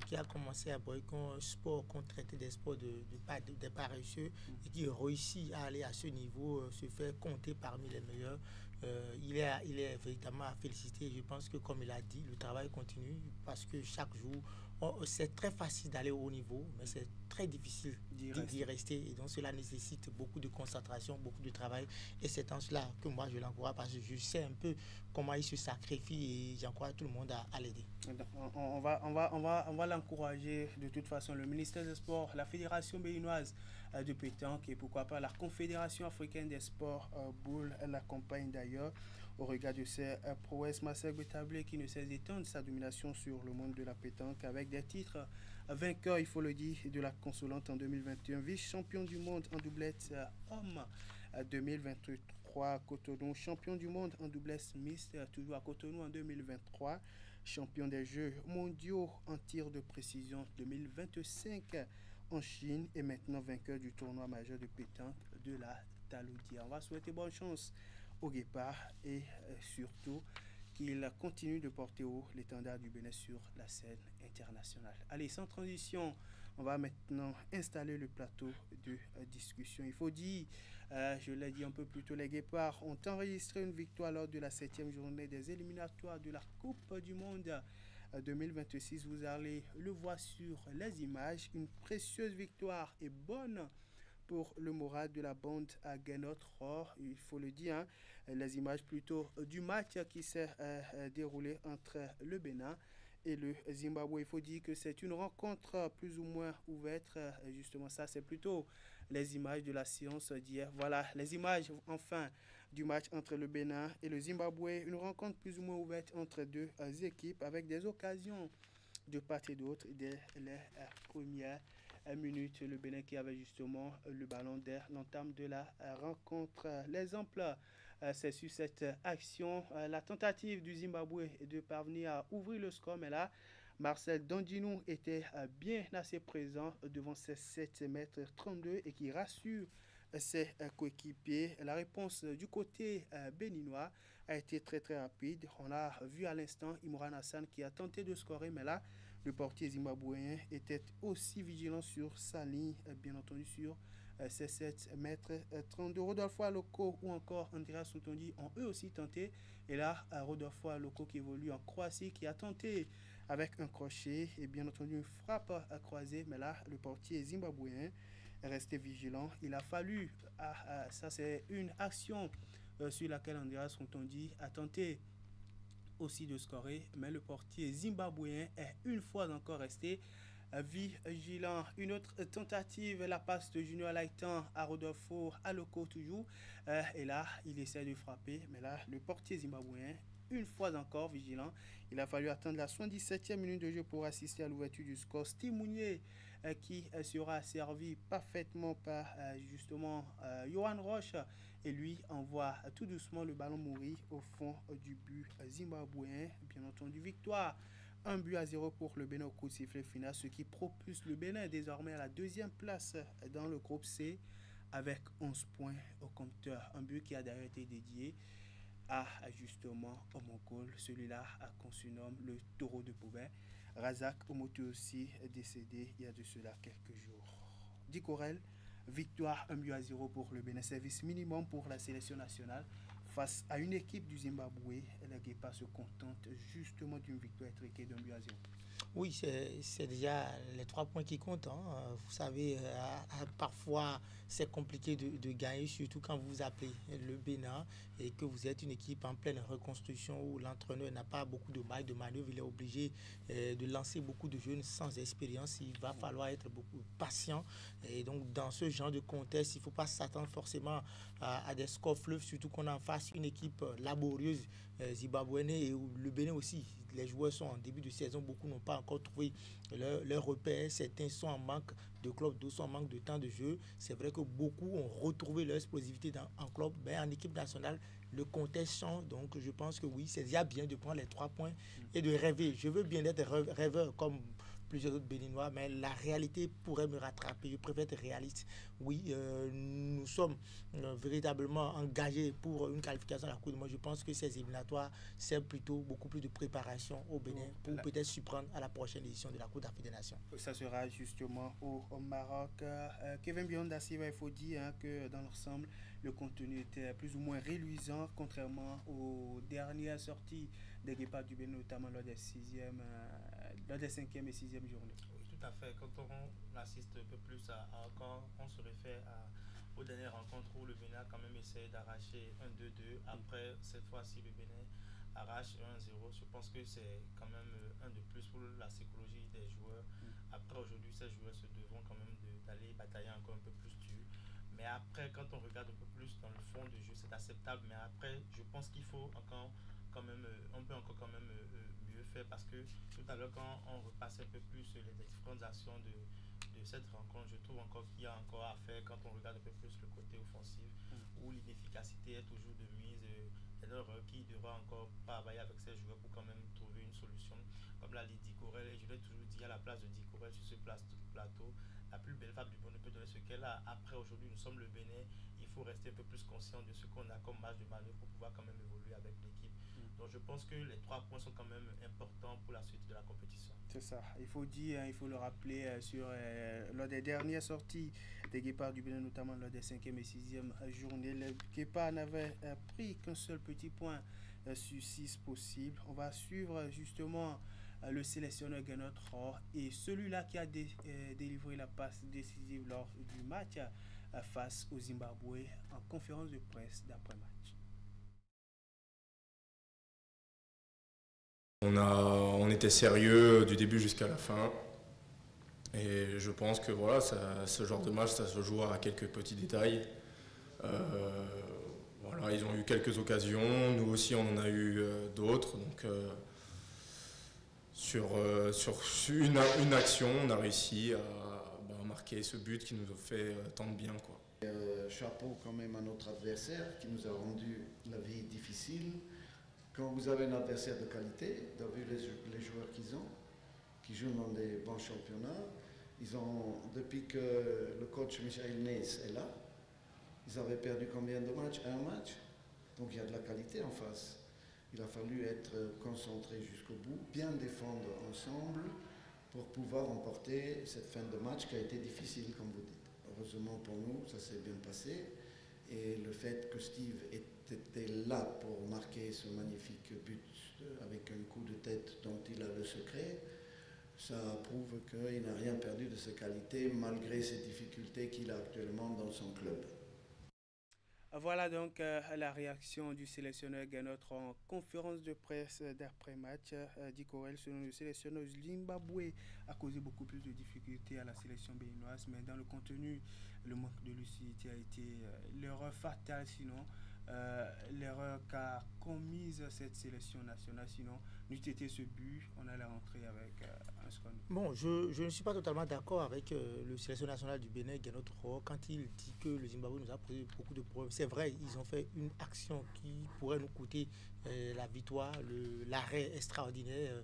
Speaker 2: qui a commencé à boire un sport qu'on traitait des sports des paresseux et qui réussit à aller à ce niveau, se faire compter parmi les meilleurs. Il est véritablement à féliciter. Je pense que, comme il a dit, le travail continue parce que chaque jour, c'est très facile d'aller au haut niveau, mais c'est très difficile d'y rester. Et donc, cela nécessite beaucoup de concentration, beaucoup de travail. Et c'est en cela que moi, je l'encourage parce que je sais un peu comment il se sacrifie et j'encourage tout le monde à l'aider.
Speaker 1: On va l'encourager de toute façon. Le ministère des Sports, la Fédération béninoise de pétanque et pourquoi pas la Confédération africaine des sports boules l'accompagne d'ailleurs au regard de ses prouesses. Marcel Betablé qui ne cesse d'étendre sa domination sur le monde de la pétanque avec des titres vainqueurs, il faut le dire, de la consolante en 2021, vice-champion du monde en doublette homme 2023 à Cotonou, champion du monde en doublette mixte toujours à Cotonou en 2023, champion des Jeux mondiaux en tir de précision 2025 en Chine et maintenant vainqueur du tournoi majeur de pétanque de la Talour d'hier. On va souhaiter bonne chance au Guépard et surtout qu'il continue de porter haut l'étendard du Bénin sur la scène internationale. Allez, sans transition, on va maintenant installer le plateau de discussion. Il faut dire, je l'ai dit un peu plus tôt, les Guépards ont enregistré une victoire lors de la 7e journée des éliminatoires de la Coupe du Monde 2026. Vous allez le voir sur les images. Une précieuse victoire et bonne pour le moral de la bande à Guénot-Ror, il faut le dire, les images plutôt du match qui s'est déroulé entre le Bénin et le Zimbabwe. Il faut dire que c'est une rencontre plus ou moins ouverte, justement ça c'est plutôt les images de la séance d'hier. Voilà, les images enfin du match entre le Bénin et le Zimbabwe, une rencontre plus ou moins ouverte entre deux équipes avec des occasions de part et d'autre dès les premières minutes. Le Bénin qui avait justement le ballon dès l'entame de la rencontre. L'exemple c'est sur cette action, la tentative du Zimbabwe de parvenir à ouvrir le score, mais là, Marcel Dandinou était bien assez présent devant ses 7,32 m et qui rassure ses coéquipiers. La réponse du côté béninois a été très très rapide. On a vu à l'instant Imran Hassan qui a tenté de scorer, mais là, le portier zimbabwéen était aussi vigilant sur sa ligne, bien entendu sur ses 7,32 m. Rodolfo Aloko ou encore Andrea Sontondi ont eux aussi tenté. Et là, Rodolfo Aloko qui évolue en Croatie, qui a tenté avec un crochet et bien entendu une frappe à croiser. Mais là, le portier zimbabwéen est resté vigilant. Il a fallu, ça c'est une action sur laquelle Andrea Sontondi a tenté aussi de scorer, mais le portier zimbabwéen est une fois encore resté vigilant. Une autre tentative, la passe de Junior Laitan à Rodolfo Aloko toujours, et là il essaie de frapper, mais là le portier zimbabwéen une fois encore vigilant. Il a fallu attendre la 77e minute de jeu pour assister à l'ouverture du score. Steve Mounier qui sera servi parfaitement par justement Johan Roche, et lui envoie tout doucement le ballon mourir au fond du but zimbabwéen. Bien entendu, victoire 1-0 pour le Bénin au coup de sifflet final, ce qui propulse le Bénin désormais à la deuxième place dans le groupe C avec 11 points au compteur. Un but qui a d'ailleurs été dédié à justement au Mongol, celui-là qu'on surnomme le taureau de Beauvais. Razak Omoto aussi est décédé il y a de cela quelques jours. Dicorel, victoire 1-0 pour le Bénin, service minimum pour la sélection nationale face à une équipe du Zimbabwe. La Guépa se contente justement d'une victoire étriquée d'1-0.
Speaker 2: Oui, c'est déjà les 3 points qui comptent. Hein. Vous savez, parfois c'est compliqué de gagner, surtout quand vous appelez le Bénin et que vous êtes une équipe en pleine reconstruction où l'entraîneur n'a pas beaucoup de marge de manœuvre. Il est obligé de lancer beaucoup de jeunes sans expérience. Il va falloir être beaucoup patient. Et donc, dans ce genre de contexte, il ne faut pas s'attendre forcément à des scores fleuves, surtout qu'on a en face une équipe laborieuse zimbabwéenne et le Bénin aussi. Les joueurs sont en début de saison, beaucoup n'ont pas encore trouvé leur repère. Certains sont en manque de club, d'autres sont en manque de temps de jeu. C'est vrai que beaucoup ont retrouvé leur explosivité en club, mais en équipe nationale, le contexte change. Donc je pense que oui, c'est déjà bien de prendre les 3 points et de rêver. Je veux bien être rêveur comme plusieurs autres Béninois, mais la réalité pourrait me rattraper. Je préfère être réaliste. Oui, nous sommes véritablement engagés pour une qualification à la Coupe du Monde. Je pense que ces éliminatoires, c'est plutôt beaucoup plus de préparation au Bénin pour peut-être surprendre à la prochaine édition de la Coupe d'Afrique des Nations.
Speaker 1: Ça sera justement au Maroc. Kevin Bionda Silva, il faut dire que dans l'ensemble, le contenu était plus ou moins reluisant, contrairement aux dernières sorties des Guépards du Bénin, notamment lors des 5e et 6e journées.
Speaker 3: Oui, tout à fait. Quand on assiste un peu plus quand on se réfère aux dernières rencontres où le Bénin a quand même essayé d'arracher 1-2-2, après cette fois-ci le Bénin arrache 1-0, je pense que c'est quand même un de plus pour la psychologie des joueurs. Après aujourd'hui, ces joueurs se devront quand même d'aller batailler encore un peu plus dur. Mais après, quand on regarde un peu plus dans le fond du jeu, c'est acceptable. Mais après, je pense qu'il faut encore quand même, on peut encore quand même mieux faire, parce que tout à l'heure, quand on repasse un peu plus les différentes actions de cette rencontre, je trouve encore qu'il y a encore à faire quand on regarde un peu plus le côté offensif, où l'inefficacité est toujours de mise. Alors qui devra encore travailler avec ses joueurs pour quand même trouver une solution. Comme l'a dit Dicorel, et je l'ai toujours dit, à la place de Dicorel sur ce plateau, la plus belle femme du monde ne peut donner ce qu'elle a. Après, aujourd'hui, nous sommes le Bénin, il faut rester un peu plus conscient de ce qu'on a comme marge de manœuvre pour pouvoir quand même évoluer avec l'équipe. Donc je pense que les 3 points sont quand même importants pour la suite de la compétition.
Speaker 1: C'est ça, il faut dire, il faut le rappeler, lors des dernières sorties des Guépards du Bénin, notamment lors des 5e et 6e journées, les Guépards n'avaient pris qu'un seul petit point sur 6 possibles. On va suivre justement le sélectionneur Gernot Rohr et celui-là qui a délivré la passe décisive lors du match face au Zimbabwe en conférence de presse d'après-match.
Speaker 17: On était sérieux du début jusqu'à la fin. Et je pense que voilà, ce genre de match, ça se joue à quelques petits détails. Voilà, ils ont eu quelques occasions, nous aussi on en a eu d'autres. Donc sur une action, on a réussi à marquer ce but qui nous a fait tant de bien, quoi.
Speaker 18: Chapeau quand même à notre adversaire qui nous a rendu la vie difficile. Quand vous avez un adversaire de qualité, vous avez vu les joueurs qu'ils ont, qui jouent dans des bons championnats. Ils ont, depuis que le coach Michael Nees est là, ils avaient perdu combien de matchs? Un match. Donc il y a de la qualité en face. Il a fallu être concentré jusqu'au bout, bien défendre ensemble pour pouvoir remporter cette fin de match qui a été difficile, comme vous dites. Heureusement pour nous, ça s'est bien passé. Et le fait que Steve était là pour marquer ce magnifique but avec un coup de tête dont il a le secret, ça prouve qu'il n'a rien perdu de ses qualités malgré ces difficultés qu'il a actuellement dans son club.
Speaker 1: Voilà donc la réaction du sélectionneur Guénotre en conférence de presse d'après-match. Dit Corel, selon le sélectionneur, Zimbabwe a causé beaucoup plus de difficultés à la sélection béninoise, mais dans le contenu, le manque de lucidité a été l'erreur fatale, sinon l'erreur qu'a commise cette sélection nationale. Sinon, n'eût été ce but, on allait rentrer avec un score.
Speaker 2: Bon, je ne suis pas totalement d'accord avec le sélection national du Bénin, Guénotre, quand il dit que le Zimbabwe nous a posé beaucoup de problèmes. C'est vrai, ils ont fait une action qui pourrait nous coûter la victoire, l'arrêt extraordinaire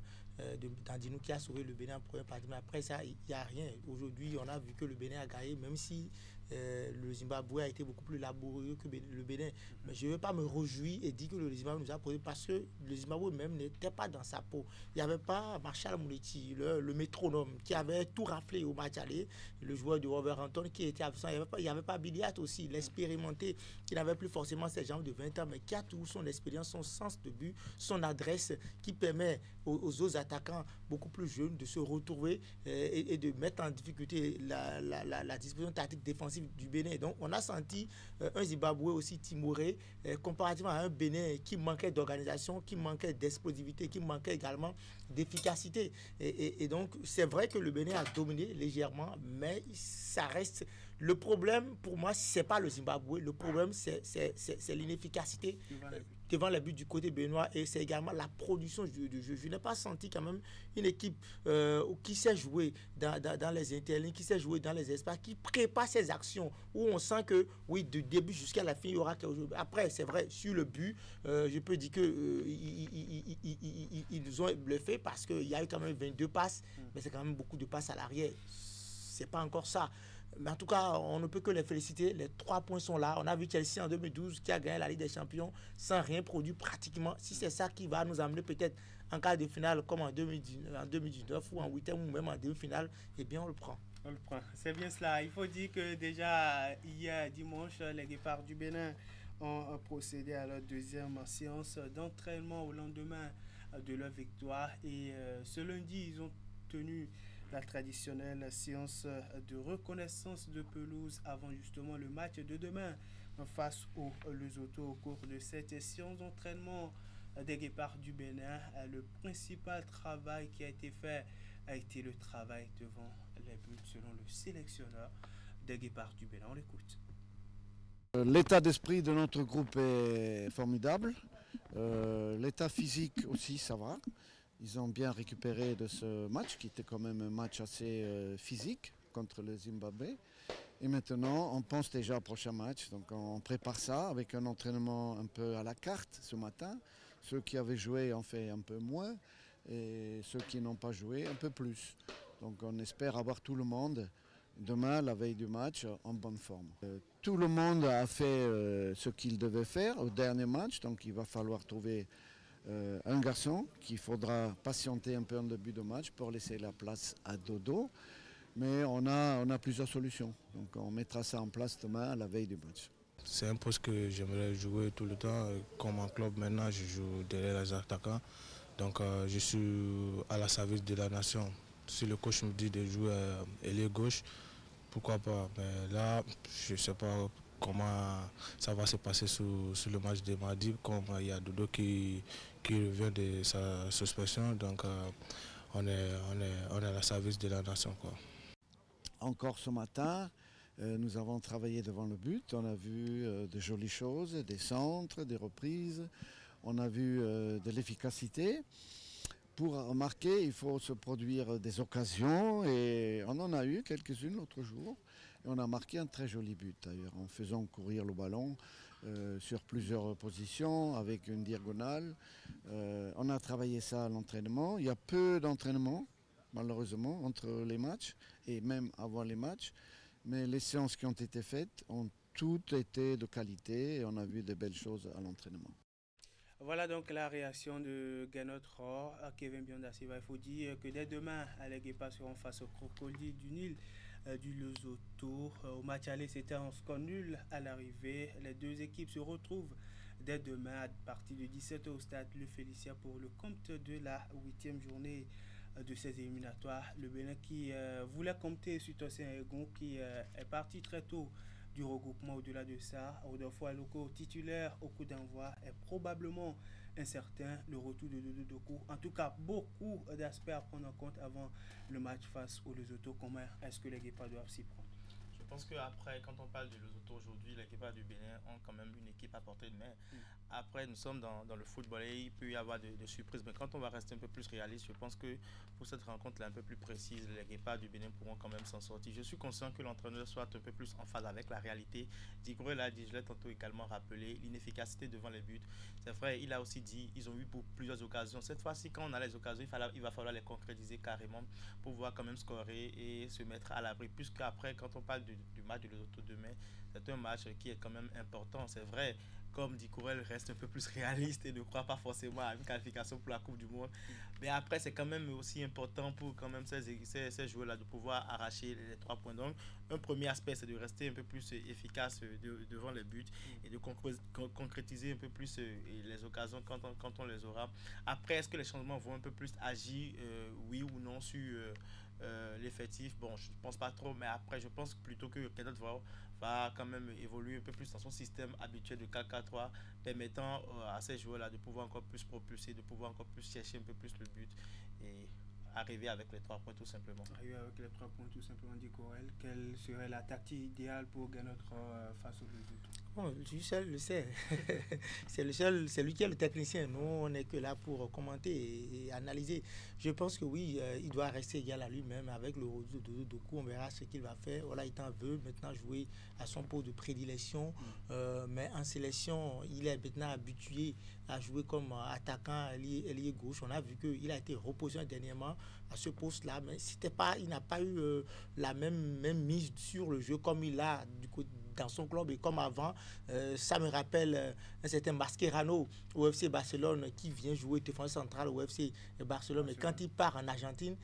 Speaker 2: d'Andinou qui a sauvé le Bénin en première partie. Mais après ça, il n'y a rien. Aujourd'hui, on a vu que le Bénin a gagné, même si le Zimbabwe a été beaucoup plus laborieux que le Bénin. Mais je ne veux pas me réjouir et dire que le Zimbabwe nous a posé, parce que le Zimbabwe même n'était pas dans sa peau. Il n'y avait pas Marshall Mouleti, le métronome, qui avait tout raflé au match aller, le joueur de Wolverhampton qui était absent. Il n'y avait pas Biliat aussi, l'expérimenté, qui n'avait plus forcément ses jambes de 20 ans, mais qui a toujours son expérience, son sens de but, son adresse, qui permet aux autres attaquants beaucoup plus jeunes de se retrouver et de mettre en difficulté la disposition tactique défensive du Bénin. Donc on a senti un Zimbabwe aussi timoré comparativement à un Bénin qui manquait d'organisation, qui manquait d'explosivité, qui manquait également d'efficacité. Et donc c'est vrai que le Bénin a dominé légèrement, mais ça reste... Le problème pour moi, c'est pas le Zimbabwe, le problème c'est l'inefficacité devant les buts du côté béninois, et c'est également la production du jeu. Je n'ai pas senti quand même une équipe qui sait jouer dans les interlignes, qui sait jouer dans les espaces, qui prépare ses actions, où on sent que oui, du début jusqu'à la fin, il y aura quelque chose. Après, c'est vrai, sur le but, je peux dire que ils nous ont bluffé parce qu'il y a eu quand même 22 passes, mais c'est quand même beaucoup de passes à l'arrière. C'est pas encore ça. Mais en tout cas, on ne peut que les féliciter. Les 3 points sont là. On a vu Chelsea en 2012 qui a gagné la Ligue des Champions sans rien produit pratiquement. Si c'est ça qui va nous amener peut-être en quart de finale comme en 2019 ou en 8e ou même en demi-finale, eh bien on le prend.
Speaker 1: On le prend. C'est bien cela. Il faut dire que déjà hier dimanche, les Guépards du Bénin ont procédé à leur deuxième séance d'entraînement au lendemain de leur victoire. Et ce lundi, ils ont tenu la traditionnelle séance de reconnaissance de pelouse avant justement le match de demain face aux Lesotho. Au cours de cette séance d'entraînement des Guépards du Bénin, le principal travail qui a été fait a été le travail devant les buts selon le sélectionneur des Guépards du Bénin. On l'écoute.
Speaker 18: L'état d'esprit de notre groupe est formidable. L'état physique aussi, ça va. Ils ont bien récupéré de ce match, qui était quand même un match assez physique contre le Zimbabwe. Et maintenant, on pense déjà au prochain match. Donc on prépare ça avec un entraînement un peu à la carte ce matin. Ceux qui avaient joué en fait un peu moins, et ceux qui n'ont pas joué un peu plus. Donc on espère avoir tout le monde demain, la veille du match, en bonne forme. Tout le monde a fait ce qu'il devait faire au dernier match, donc il va falloir trouver un garçon qu'il faudra patienter un peu en début de match pour laisser la place à Dodo. Mais on a plusieurs solutions. Donc on mettra ça en place demain à la veille du match.
Speaker 17: C'est un poste que j'aimerais jouer tout le temps. Comme en club maintenant, je joue derrière les attaquants. Donc je suis à la service de la nation. Si le coach me dit de jouer ailier gauche, pourquoi pas. Mais là, je ne sais pas comment ça va se passer sur le match de mardi, comme il y a Dodo qui revient de sa suspension, donc on est à la service de la nation, quoi.
Speaker 18: Encore ce matin, nous avons travaillé devant le but, on a vu de jolies choses, des centres, des reprises, on a vu de l'efficacité. pour marquer, il faut se produire des occasions et on en a eu quelques-unes l'autre jour. Et on a marqué un très joli but d'ailleurs en faisant courir le ballon sur plusieurs positions avec une diagonale. On a travaillé ça à l'entraînement. Il y a peu d'entraînement malheureusement entre les matchs et même avant les matchs. Mais les séances qui ont été faites ont toutes été de qualité et on a vu de belles choses à l'entraînement.
Speaker 1: Voilà donc la réaction de Ganot Rohr, Kevin Bionda-Silva. Il faut dire que dès demain, les Guépards seront face aux Crocodiles du Nil du Lesotho. Au match aller, c'était un score nul à l'arrivée. Les deux équipes se retrouvent dès demain à partir de 17h au stade Le Félicien pour le compte de la 8e journée de ces éliminatoires. Le Bénin qui voulait compter sur Tosin Egon qui est parti très tôt du regroupement. Au-delà de ça, Rodolfo Aloko, titulaire au coup d'envoi, est probablement incertain. Le retour de Dodo Doku, en tout cas beaucoup d'aspects à prendre en compte avant le match face au Lesotho. Comment est-ce que les Guépards doivent s'y prendre?
Speaker 3: Je pense qu'après, quand on parle de Lesotho aujourd'hui, les Guépards du Bénin ont quand même une équipe à portée de main. Après, nous sommes dans le football et il peut y avoir de surprises. Mais quand on va rester un peu plus réaliste, je pense que pour cette rencontre-là un peu plus précise, les Guépards du Bénin pourront quand même s'en sortir. Je suis conscient que l'entraîneur soit un peu plus en phase avec la réalité. Digoué l'a dit, je l'ai tantôt également rappelé, l'inefficacité devant les buts. C'est vrai, il a aussi dit, ils ont eu plusieurs occasions. Cette fois-ci, quand on a les occasions, il va falloir les concrétiser carrément pour pouvoir quand même scorer et se mettre à l'abri. Puisqu'après, quand on parle du match de Lesotho demain, c'est un match qui est quand même important. C'est vrai, comme dit Courel, reste un peu plus réaliste et ne croit pas forcément à une qualification pour la Coupe du Monde. Mais après, c'est quand même aussi important pour quand même ces joueurs-là de pouvoir arracher les 3 points. Donc, un premier aspect, c'est de rester un peu plus efficace devant les buts et de concrétiser un peu plus les occasions quand on les aura. Après, est-ce que les changements vont un peu plus agir, oui ou non, sur l'effectif? Bon, je ne pense pas trop, mais après, je pense plutôt que Kenneth va quand même évoluer un peu plus dans son système habituel de 4-4-3, permettant à ces joueurs-là de pouvoir encore plus propulser, de pouvoir encore plus chercher un peu plus le but et arriver avec les 3 points tout simplement.
Speaker 1: Arriver avec les 3 points tout simplement, dit Corel. Quelle serait la tactique idéale pour gagner face au Lesotho?
Speaker 2: Bon, lui seul le sait. C'est lui qui est le technicien. Nous, on n'est que là pour commenter et analyser. Je pense que oui, il doit rester égal à lui-même avec le retour de Doku. On verra ce qu'il va faire. Voilà, il veut maintenant jouer à son poste de prédilection. Mais en sélection, il est maintenant habitué à jouer comme attaquant ailier gauche. On a vu qu'il a été reposé dernièrement à ce poste-là, mais il n'a pas eu la même mise sur le jeu comme il a du côté dans son club et comme avant. Ça me rappelle un certain Mascherano au FC Barcelone qui vient jouer défenseur central au FC Barcelone, mais quand il part en Argentine,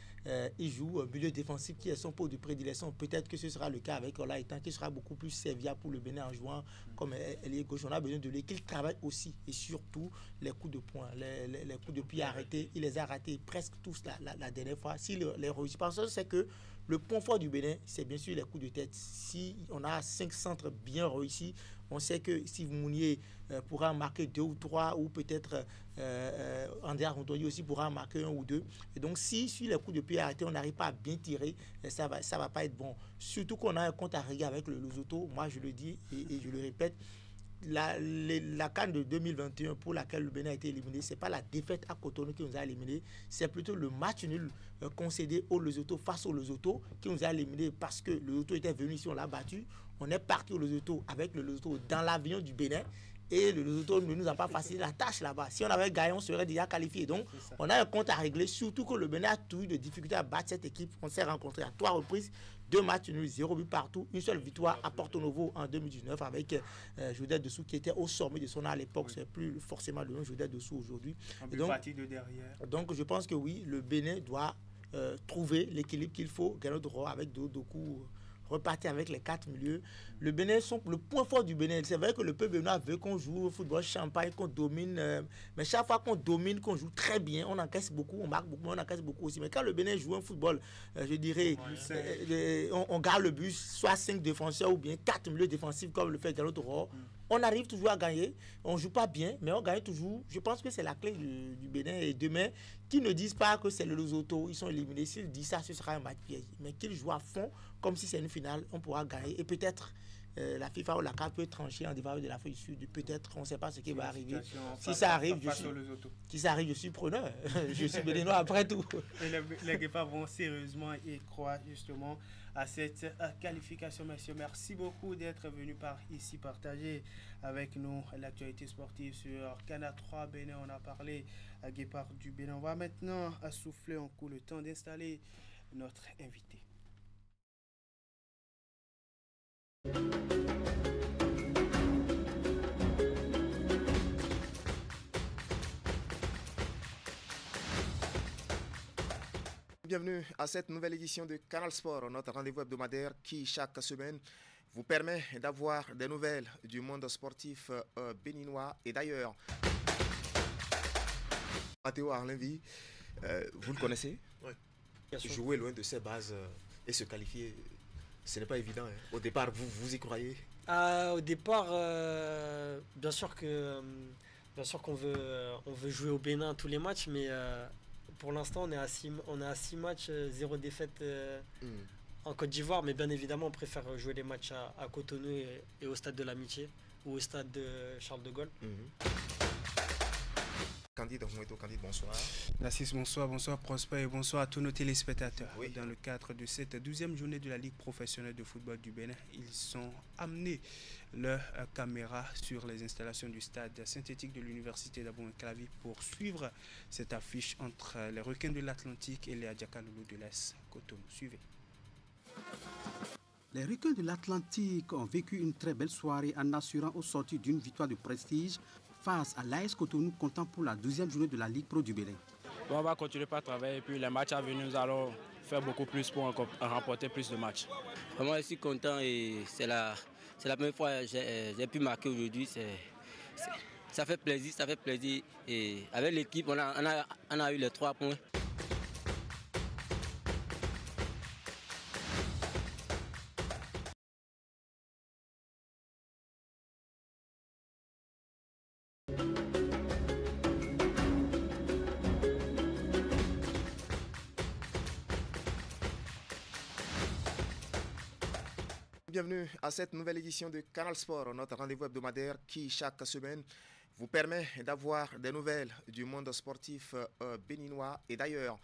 Speaker 2: il joue milieu défensif qui est son poste de prédilection. Peut-être que ce sera le cas avec Ola Etan qui sera beaucoup plus serviable pour le Bénin en jouant comme ailier gauche. On a besoin de lui qu'il travaille aussi et surtout les coups de poing, les coups de pied arrêtés. Il les a ratés presque tous la dernière fois. S'il les réussit, parce que c'est que le point fort du Bénin, c'est bien sûr les coups de tête. Si on a 5 centres bien réussis, on sait que si Mounier pourra en marquer 2 ou 3, ou peut-être André Rondoyi aussi pourra en marquer 1 ou 2. Et donc, si sur les coups de pied arrêtés, on n'arrive pas à bien tirer, ça va pas être bon. Surtout qu'on a un compte à régler avec le Lesotho. Moi, je le dis et je le répète. La CAN de 2021 pour laquelle le Bénin a été éliminé, ce n'est pas la défaite à Cotonou qui nous a éliminé, c'est plutôt le match nul concédé au Lesotho face au Lesotho qui nous a éliminé parce que le Lesotho était venu ici, on l'a battu. On est parti au Lesotho avec le Lesotho dans l'avion du Bénin et le Lesotho ne nous a pas facilité la tâche là-bas. Si on avait gagné, on serait déjà qualifié. Donc, on a un compte à régler, surtout que le Bénin a toujours eu de difficultés à battre cette équipe. On s'est rencontré à 3 reprises. 2 matchs nuls, 0 but partout, une seule victoire à Porto Novo en 2019 avec Jodel Dessous qui était au sommet de son âge à l'époque. Oui. C'est plus forcément le même Jodel Dessous aujourd'hui.
Speaker 1: De derrière.
Speaker 2: Donc je pense que oui, le Bénin doit trouver l'équilibre qu'il faut, gagner droit avec Doku, repartir avec les 4 milieux. Le Bénin, le point fort du Bénin, c'est vrai que le peuple béninois veut qu'on joue au football champagne, qu'on domine, mais chaque fois qu'on domine, qu'on joue très bien, on encaisse beaucoup, on marque beaucoup, mais on encaisse beaucoup aussi. Mais quand le Bénin joue un football, je dirais, on garde le but, soit 5 défenseurs ou bien 4 milieux défensifs comme le fait Gallo Toro. On arrive toujours à gagner, on ne joue pas bien, mais on gagne toujours. Je pense que c'est la clé du Bénin. Et demain, qu'ils ne disent pas que c'est le Lesotho, ils sont éliminés. S'ils disent ça, ce sera un match piège. Mais qu'ils jouent à fond, comme si c'est une finale, on pourra gagner. Et peut-être la FIFA ou la CAF peut trancher en défaveur de l'Afrique du Sud. Peut-être, on ne sait pas ce qui va arriver. Si
Speaker 1: ça
Speaker 2: arrive, je suis preneur. Je suis béninois après tout.
Speaker 1: Et les Guépards vont sérieusement y croire justement à cette qualification, messieurs. Merci beaucoup d'être venus par ici partager avec nous l'actualité sportive sur Canal 3 Bénin. On a parlé à Guépard du Bénin. On va maintenant souffler un coup le temps d'installer notre invité.
Speaker 19: Bienvenue à cette nouvelle édition de Canal Sport, notre rendez-vous hebdomadaire qui, chaque semaine, vous permet d'avoir des nouvelles du monde sportif béninois et d'ailleurs. Mathéo Arlenvi, vous le connaissez?
Speaker 20: Oui.
Speaker 19: Jouer loin de ses bases et se qualifier, ce n'est pas évident. Hein. Au départ, vous y croyez?
Speaker 20: Au départ, bien sûr qu'on veut jouer au Bénin tous les matchs, mais pour l'instant, on est à 6 matchs, 0 défaite en Côte d'Ivoire, mais bien évidemment, on préfère jouer les matchs à Cotonou et au Stade de l'Amitié ou au Stade de Charles de Gaulle.
Speaker 19: Candide, bonsoir.
Speaker 1: Narcisse, bonsoir, bonsoir Prosper et bonsoir à tous nos téléspectateurs. Oui. Dans le cadre de cette 12e journée de la Ligue professionnelle de football du Bénin, ils sont amenés leurs caméras sur les installations du stade synthétique de l'université d'Abou-Clavi pour suivre cette affiche entre les Requins de l'Atlantique et les Adjaka-Loulou de l'Est. Cotonou, suivez.
Speaker 21: Les Requins de l'Atlantique ont vécu une très belle soirée en assurant au sortir d'une victoire de prestige face à l'AS Cotonou, comptant pour la 12e journée de la Ligue Pro du Bénin.
Speaker 22: Bon, on va continuer par travailler et puis les matchs à venir, nous allons faire beaucoup plus pour remporter plus de matchs.
Speaker 23: Vraiment, je suis content et c'est la première fois que j'ai pu marquer aujourd'hui. Ça fait plaisir et avec l'équipe, on a eu les 3 points.
Speaker 19: Bienvenue à cette nouvelle édition de Canal Sport, notre rendez-vous hebdomadaire qui, chaque semaine, vous permet d'avoir des nouvelles du monde sportif béninois et d'ailleurs.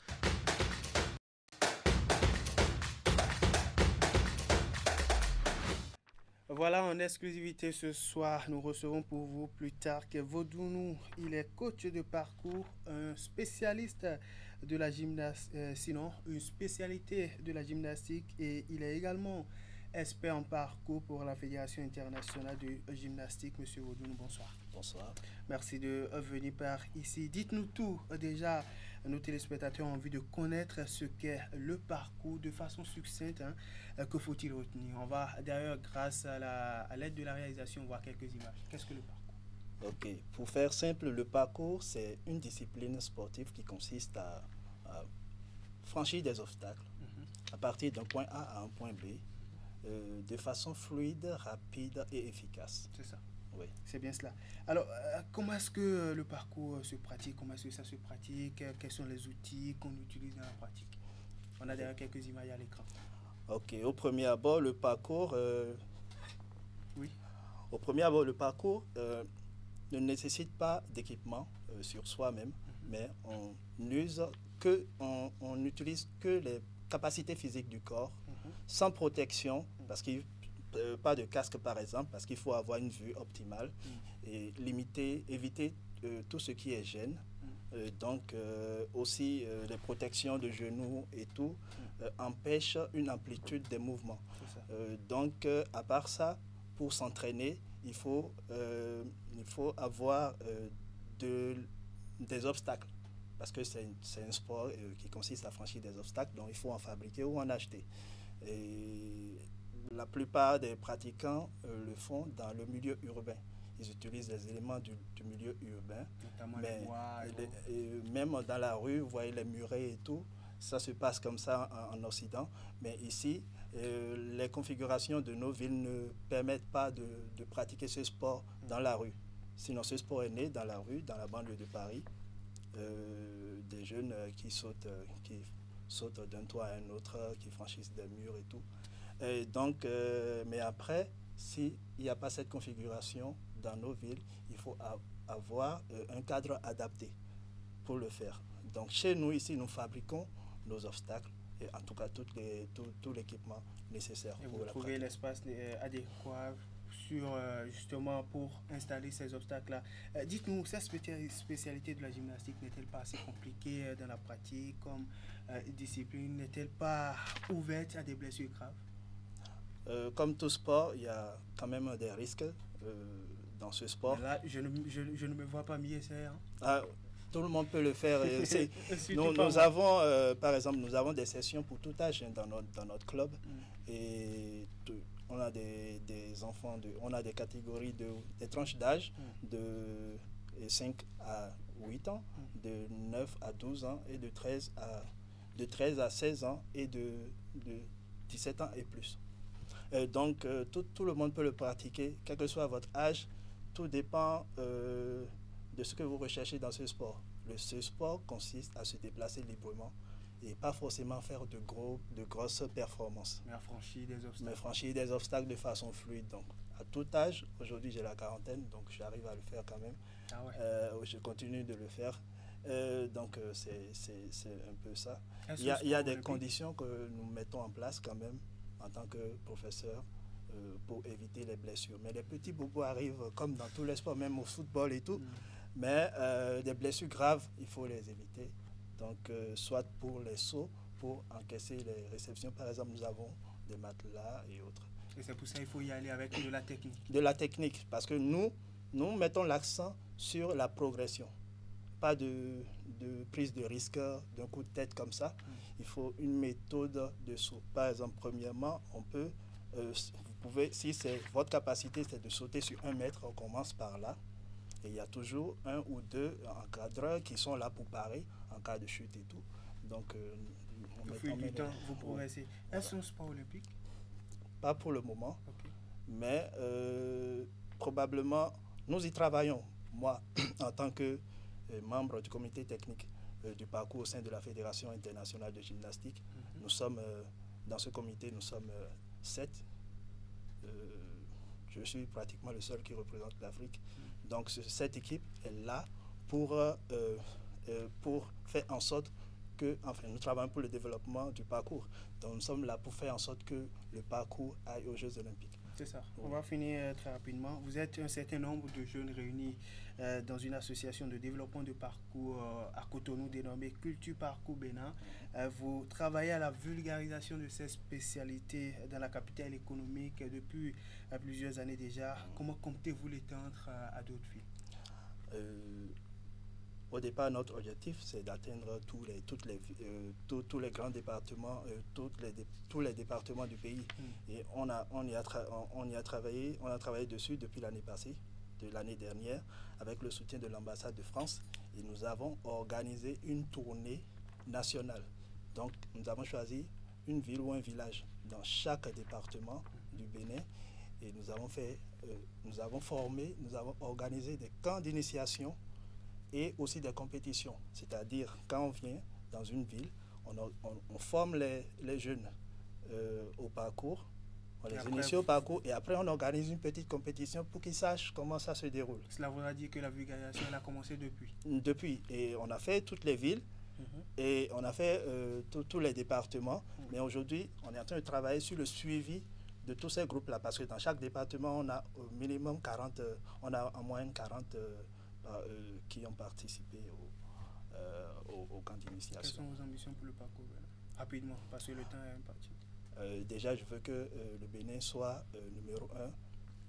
Speaker 1: Voilà, en exclusivité ce soir, nous recevons pour vous plus tard que Vodounou. Il est coach de parcours, un spécialiste de la gymnastique, sinon une spécialité de la gymnastique, et il est également expert en parcours pour la Fédération internationale de gymnastique. Monsieur Vodounou, bonsoir.
Speaker 24: Bonsoir.
Speaker 1: Merci de venir par ici. Dites-nous tout. Déjà, nos téléspectateurs ont envie de connaître ce qu'est le parcours de façon succincte. Que faut-il retenir? On va d'ailleurs, grâce à l'aide de la réalisation, voir quelques images. Qu'est-ce que le parcours?
Speaker 24: Ok. Pour faire simple, le parcours, c'est une discipline sportive qui consiste à franchir des obstacles à partir d'un point A à un point B. De façon fluide, rapide et efficace.
Speaker 1: C'est ça.
Speaker 24: Oui.
Speaker 1: C'est bien cela. Alors, comment est-ce que le parcours se pratique? Comment est-ce que ça se pratique? Quels sont les outils qu'on utilise dans la pratique? On a d'ailleurs quelques images à l'écran.
Speaker 24: Ok. Au premier abord, le parcours...
Speaker 1: Oui.
Speaker 24: Au premier abord, le parcours ne nécessite pas d'équipement sur soi-même, mais on n'utilise que les capacités physiques du corps, sans protection, parce qu'il pas de casque par exemple, parce qu'il faut avoir une vue optimale et éviter tout ce qui est gêne. Donc aussi les protections de genoux et tout empêchent une amplitude des mouvements. Donc à part ça, pour s'entraîner, il faut avoir des obstacles. Parce que c'est un sport qui consiste à franchir des obstacles, donc il faut en fabriquer ou en acheter. Et la plupart des pratiquants le font dans le milieu urbain. Ils utilisent les éléments du milieu urbain.
Speaker 1: Notamment
Speaker 24: mais
Speaker 1: les bois,
Speaker 24: même dans la rue, vous voyez les murets et tout, ça se passe comme ça en Occident. Mais ici, les configurations de nos villes ne permettent pas de pratiquer ce sport dans la rue. Sinon, ce sport est né dans la rue, dans la banlieue de Paris. Des jeunes qui sautent d'un toit à un autre, qui franchissent des murs et tout. Et donc, mais après, s'il n'y a pas cette configuration dans nos villes, il faut avoir un cadre adapté pour le faire. Donc chez nous, ici, nous fabriquons nos obstacles, et en tout cas tout l'équipement nécessaire.
Speaker 1: Et vous trouvez l'espace adéquat justement pour installer ces obstacles-là. Dites-nous, cette spécialité de la gymnastique n'est-elle pas assez compliquée dans la pratique comme discipline? N'est-elle pas ouverte à des blessures graves?
Speaker 24: Comme tout sport, il y a quand même des risques dans ce sport.
Speaker 1: Mais là, je ne me vois pas m'y essayer.
Speaker 24: Tout le monde peut le faire. Nous avons, par exemple, nous avons des sessions pour tout âge dans notre club. Et on a des enfants, on a des catégories, des tranches d'âge de 5 à 8 ans, de 9 à 12 ans et de 13 à 16 ans et de 17 ans et plus. Donc, tout le monde peut le pratiquer, quel que soit votre âge. Tout dépend de ce que vous recherchez dans ce sport. Ce sport consiste à se déplacer librement et pas forcément faire de grosses performances.
Speaker 1: Mais
Speaker 24: franchir des obstacles de façon fluide. Donc, à tout âge, aujourd'hui j'ai la quarantaine, donc j'arrive à le faire quand même. Je continue de le faire. Donc, c'est un peu ça. Il y a des conditions que nous mettons en place quand même en tant que professeur pour éviter les blessures. Mais les petits bobos arrivent comme dans tous les sports, même au football et tout. Mais des blessures graves, il faut les éviter. Donc, soit pour les sauts, pour encaisser les réceptions. Par exemple, nous avons des matelas et autres.
Speaker 1: Et c'est pour ça qu'il faut y aller avec de la technique.
Speaker 24: De la technique, parce que nous mettons l'accent sur la progression. Pas de prise de risque d'un coup de tête comme ça. Il faut une méthode de saut. Par exemple, premièrement, on peut, vous pouvez, si votre capacité c'est de sauter sur 1 mètre, on commence par là. Et il y a toujours 1 ou 2 encadreurs qui sont là pour parer en cas de chute et tout. Donc,
Speaker 1: au fil du temps, vous progressez. Est-ce un sport olympique?
Speaker 24: Pas pour le moment. Mais probablement, nous y travaillons. Moi, en tant que membre du comité technique du parcours au sein de la Fédération internationale de gymnastique, nous sommes, dans ce comité, nous sommes 7. Je suis pratiquement le seul qui représente l'Afrique. Donc cette équipe est là pour faire en sorte que, enfin, nous travaillons pour le développement du parcours. Donc nous sommes là pour faire en sorte que le parcours aille aux Jeux Olympiques.
Speaker 1: C'est ça. On va finir très rapidement. Vous êtes un certain nombre de jeunes réunis dans une association de développement de parcours à Cotonou dénommée Culture Parcours Bénin. Vous travaillez à la vulgarisation de ces spécialités dans la capitale économique depuis plusieurs années déjà. Comment comptez-vous l'étendre à d'autres villes?
Speaker 24: Au départ, notre objectif, c'est d'atteindre tous les grands départements, tous les départements du pays. Et on a travaillé dessus depuis l'année passée, de l'année dernière, avec le soutien de l'ambassade de France. Et nous avons organisé une tournée nationale. Donc, nous avons choisi une ville ou un village dans chaque département du Bénin. Et nous avons organisé des camps d'initiation et aussi des compétitions. C'est-à-dire, quand on vient dans une ville, on forme les jeunes au parcours, on les initie au parcours et après on organise une petite compétition pour qu'ils sachent comment ça se déroule.
Speaker 1: Cela voudra dire que la vulgarisation elle a commencé depuis?
Speaker 24: Depuis. Et on a fait toutes les villes et on a fait tous les départements. Mais aujourd'hui, on est en train de travailler sur le suivi de tous ces groupes-là parce que dans chaque département, on a au minimum 40, on a en moyenne 40 qui ont participé au camp d'initiation.
Speaker 1: Quelles sont vos ambitions pour le parcours? Rapidement, parce que le temps est imparti.
Speaker 24: Déjà, je veux que le Bénin soit numéro 1.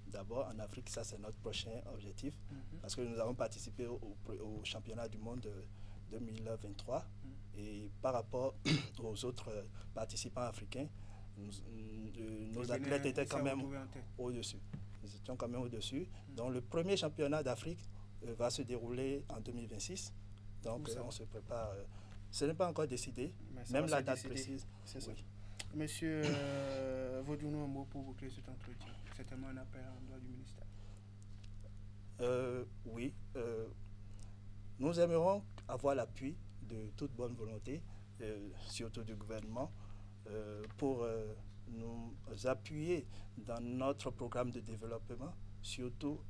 Speaker 24: D'abord, en Afrique, ça c'est notre prochain objectif. Parce que nous avons participé au championnat du monde 2023. Et par rapport aux autres participants africains, nos athlètes étaient quand même au-dessus. Nous étions quand même au-dessus. Donc le premier championnat d'Afrique va se dérouler en 2026. Donc on se prépare. Ce n'est pas encore décidé, même la date précise.
Speaker 1: C'est ça. Monsieur Vaudounou, un mot pour boucler cet entretien. C'est tellement un appel en droit du ministère.
Speaker 24: Oui. Nous aimerons avoir l'appui de toute bonne volonté, surtout du gouvernement, pour nous appuyer dans notre programme de développement, surtout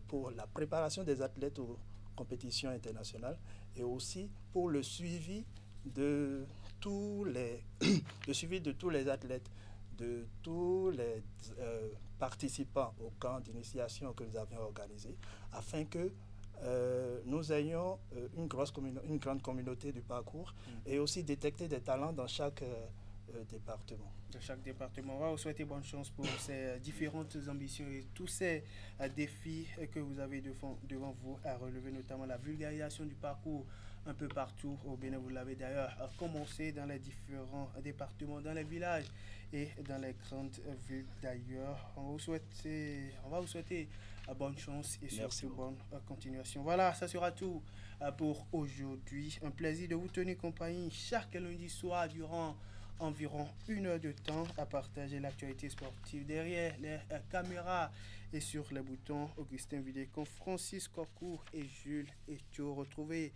Speaker 24: pour la préparation des athlètes aux compétitions internationales et aussi pour le suivi de tous les, athlètes, de tous les participants au camp d'initiation que nous avions organisé, afin que nous ayons une grande communauté du parcours et aussi détecter des talents dans chaque département.
Speaker 1: De chaque département. On va vous souhaiter bonne chance pour ces différentes ambitions et tous ces défis que vous avez devant vous à relever, notamment la vulgarisation du parcours un peu partout au Bénin. Vous l'avez d'ailleurs commencé dans les différents départements, dans les villages et dans les grandes villes d'ailleurs. On va vous souhaiter bonne chance et surtout bonne continuation. Voilà, ça sera tout pour aujourd'hui. Un plaisir de vous tenir compagnie chaque lundi soir durant environ 1 heure de temps à partager l'actualité sportive derrière les caméras et sur les boutons. Augustin Vidécon, Francis Cocourt et Jules Etio. Retrouvez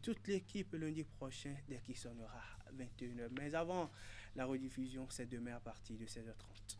Speaker 1: toute l'équipe lundi prochain dès qu'il sonnera 21h. Mais avant, la rediffusion, c'est demain à partir de 16h30.